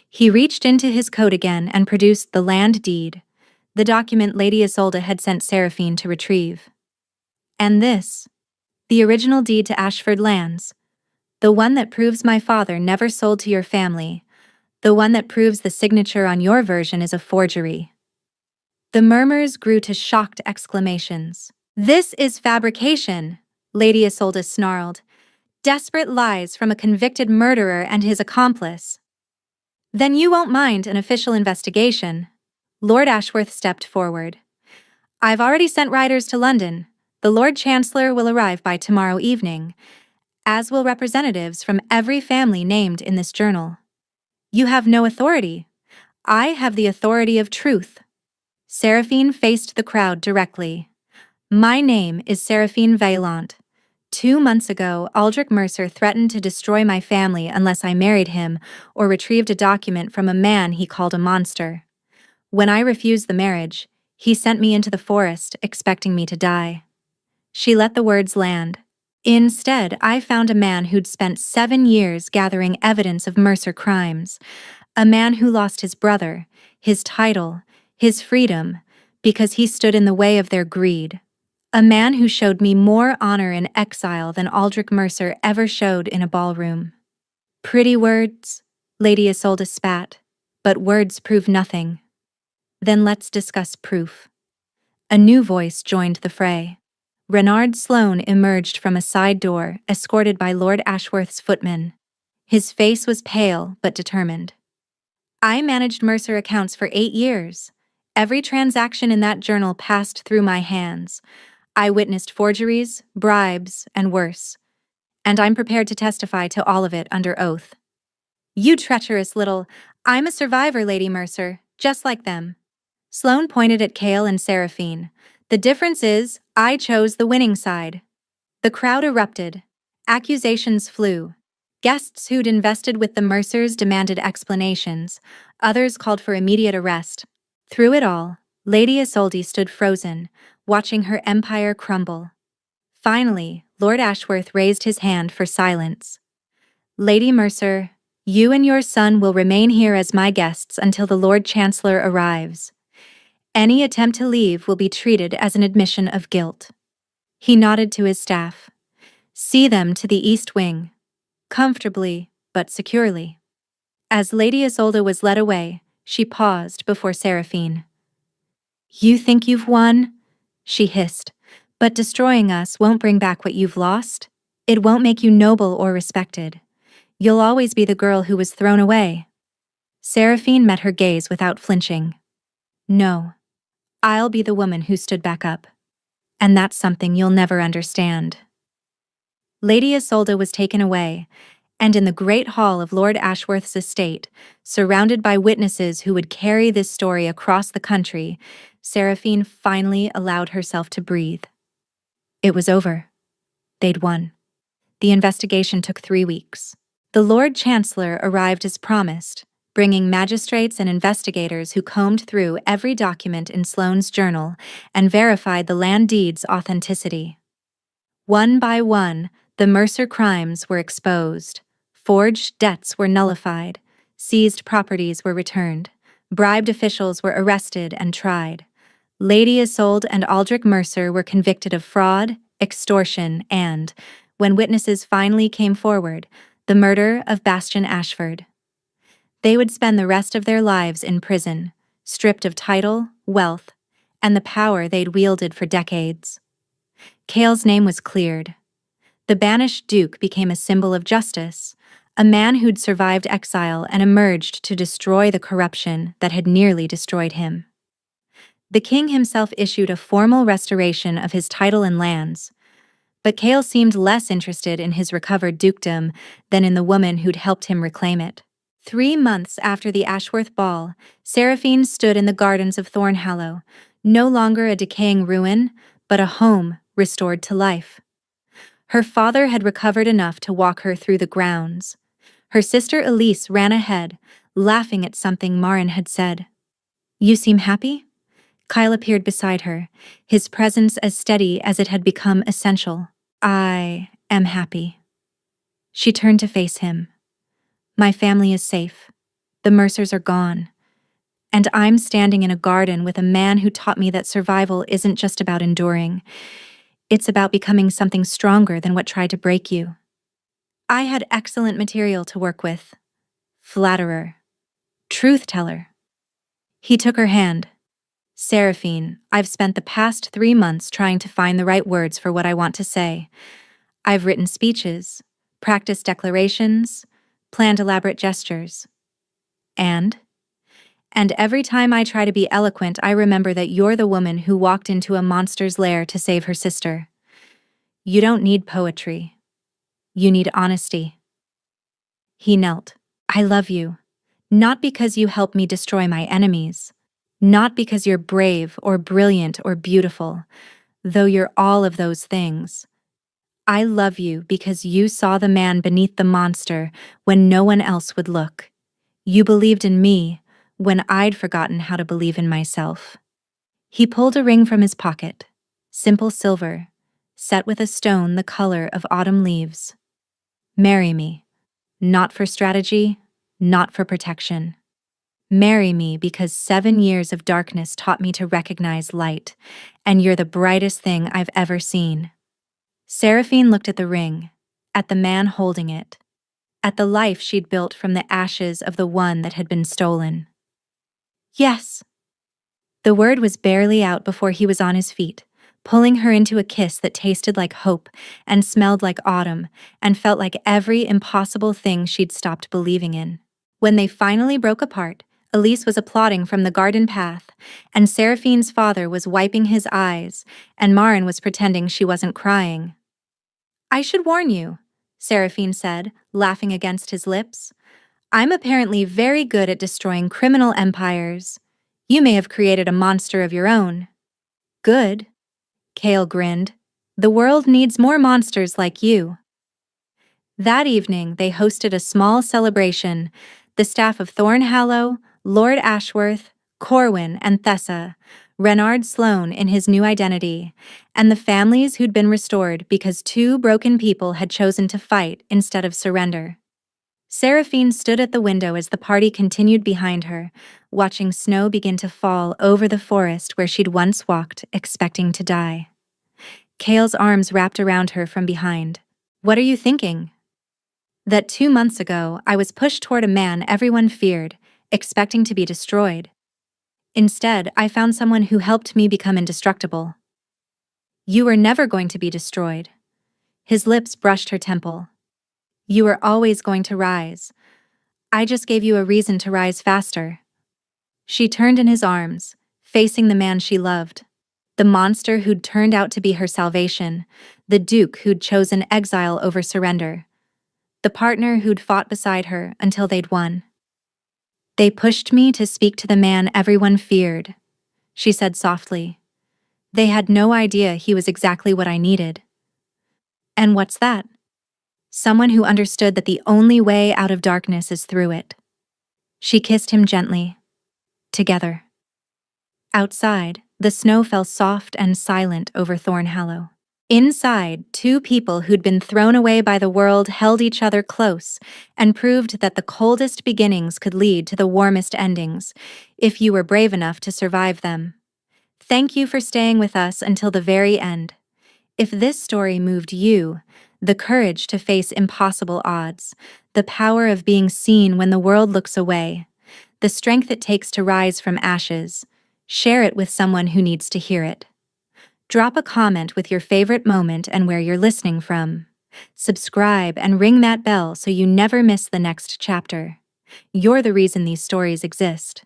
He reached into his coat again and produced the land deed, the document Lady Isolde had sent Seraphine to retrieve. And this, the original deed to Ashford lands, the one that proves my father never sold to your family, the one that proves the signature on your version is a forgery. The murmurs grew to shocked exclamations. This is fabrication, Lady Isolde snarled. Desperate lies from a convicted murderer and his accomplice. Then you won't mind an official investigation. Lord Ashworth stepped forward. I've already sent riders to London. The Lord Chancellor will arrive by tomorrow evening, as will representatives from every family named in this journal. You have no authority. I have the authority of truth. Seraphine faced the crowd directly. My name is Seraphine Vaillant. 2 months ago, Aldrich Mercer threatened to destroy my family unless I married him or retrieved a document from a man he called a monster. When I refused the marriage, he sent me into the forest, expecting me to die. She let the words land. Instead, I found a man who'd spent 7 years gathering evidence of Mercer crimes, a man who lost his brother, his title, his freedom, because he stood in the way of their greed. A man who showed me more honor in exile than Aldrich Mercer ever showed in a ballroom. Pretty words, Lady Isolde spat, but words prove nothing. Then let's discuss proof. A new voice joined the fray. Renard Sloane emerged from a side door, escorted by Lord Ashworth's footman. His face was pale but determined. I managed Mercer accounts for 8 years. Every transaction in that journal passed through my hands. I witnessed forgeries, bribes, and worse. And I'm prepared to testify to all of it under oath. You treacherous little... I'm a survivor, Lady Mercer, just like them. Sloane pointed at Cale and Seraphine. The difference is, I chose the winning side. The crowd erupted. Accusations flew. Guests who'd invested with the Mercers demanded explanations. Others called for immediate arrest. Through it all, Lady Isolde stood frozen, watching her empire crumble. Finally, Lord Ashworth raised his hand for silence. Lady Mercer, you and your son will remain here as my guests until the Lord Chancellor arrives. Any attempt to leave will be treated as an admission of guilt. He nodded to his staff. See them to the East Wing. Comfortably, but securely. As Lady Isolde was led away, she paused before Seraphine. You think you've won? She hissed. But destroying us won't bring back what you've lost. It won't make you noble or respected. You'll always be the girl who was thrown away. Seraphine met her gaze without flinching. No. I'll be the woman who stood back up. And that's something you'll never understand. Lady Isolde was taken away, and in the great hall of Lord Ashworth's estate, surrounded by witnesses who would carry this story across the country, Seraphine finally allowed herself to breathe. It was over. They'd won. The investigation took 3 weeks. The Lord Chancellor arrived as promised, bringing magistrates and investigators who combed through every document in Sloane's journal and verified the land deed's authenticity. One by one, the Mercer crimes were exposed. Forged debts were nullified. Seized properties were returned. Bribed officials were arrested and tried. Lady Isolde and Aldrich Mercer were convicted of fraud, extortion, and, when witnesses finally came forward, the murder of Bastian Ashford. They would spend the rest of their lives in prison, stripped of title, wealth, and the power they'd wielded for decades. Cale's name was cleared. The banished Duke became a symbol of justice, a man who'd survived exile and emerged to destroy the corruption that had nearly destroyed him. The king himself issued a formal restoration of his title and lands, but Kale seemed less interested in his recovered dukedom than in the woman who'd helped him reclaim it. 3 months after the Ashworth Ball, Seraphine stood in the gardens of Thornhallow, no longer a decaying ruin, but a home restored to life. Her father had recovered enough to walk her through the grounds. Her sister Elise ran ahead, laughing at something Marin had said. "You seem happy?" Kyle appeared beside her, his presence as steady as it had become essential. "I am happy." She turned to face him. "My family is safe. The Mercers are gone. And I'm standing in a garden with a man who taught me that survival isn't just about enduring. It's about becoming something stronger than what tried to break you." I had excellent material to work with. Flatterer. Truth teller. He took her hand. "Seraphine, I've spent the past 3 months trying to find the right words for what I want to say. I've written speeches, practiced declarations, planned elaborate gestures. And every time I try to be eloquent, I remember that you're the woman who walked into a monster's lair to save her sister. You don't need poetry. You need honesty." He knelt. "I love you. Not because you help me destroy my enemies. Not because you're brave or brilliant or beautiful, though you're all of those things. I love you because you saw the man beneath the monster when no one else would look. You believed in me when I'd forgotten how to believe in myself." He pulled a ring from his pocket, simple silver, set with a stone the color of autumn leaves. "Marry me. Not for strategy, not for protection. Marry me because 7 years of darkness taught me to recognize light, and you're the brightest thing I've ever seen." Seraphine looked at the ring, at the man holding it, at the life she'd built from the ashes of the one that had been stolen. "Yes." The word was barely out before he was on his feet, pulling her into a kiss that tasted like hope and smelled like autumn and felt like every impossible thing she'd stopped believing in. When they finally broke apart, Elise was applauding from the garden path, and Seraphine's father was wiping his eyes, and Marin was pretending she wasn't crying. "I should warn you," Seraphine said, laughing against his lips. "I'm apparently very good at destroying criminal empires. You may have created a monster of your own." "Good," Kale grinned. "The world needs more monsters like you." That evening, they hosted a small celebration. The staff of Thornhallow, Lord Ashworth, Corwin, and Thessa, Renard Sloane in his new identity, and the families who'd been restored because 2 broken people had chosen to fight instead of surrender. Seraphine stood at the window as the party continued behind her, watching snow begin to fall over the forest where she'd once walked, expecting to die. Kale's arms wrapped around her from behind. "What are you thinking?" "That 2 months ago, I was pushed toward a man everyone feared, expecting to be destroyed. Instead, I found someone who helped me become indestructible." "You were never going to be destroyed." His lips brushed her temple. "You were always going to rise. I just gave you a reason to rise faster." She turned in his arms, facing the man she loved. The monster who'd turned out to be her salvation, the duke who'd chosen exile over surrender, the partner who'd fought beside her until they'd won. "They pushed me to speak to the man everyone feared," she said softly. "They had no idea he was exactly what I needed." "And what's that?" "Someone who understood that the only way out of darkness is through it." She kissed him gently. Together. Outside, the snow fell soft and silent over Thornhallow. Inside, 2 people who'd been thrown away by the world held each other close and proved that the coldest beginnings could lead to the warmest endings, if you were brave enough to survive them. Thank you for staying with us until the very end. If this story moved you, the courage to face impossible odds, the power of being seen when the world looks away, the strength it takes to rise from ashes, share it with someone who needs to hear it. Drop a comment with your favorite moment and where you're listening from. Subscribe and ring that bell so you never miss the next chapter. You're the reason these stories exist.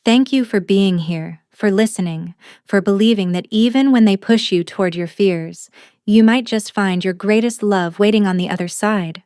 Thank you for being here, for listening, for believing that even when they push you toward your fears, you might just find your greatest love waiting on the other side.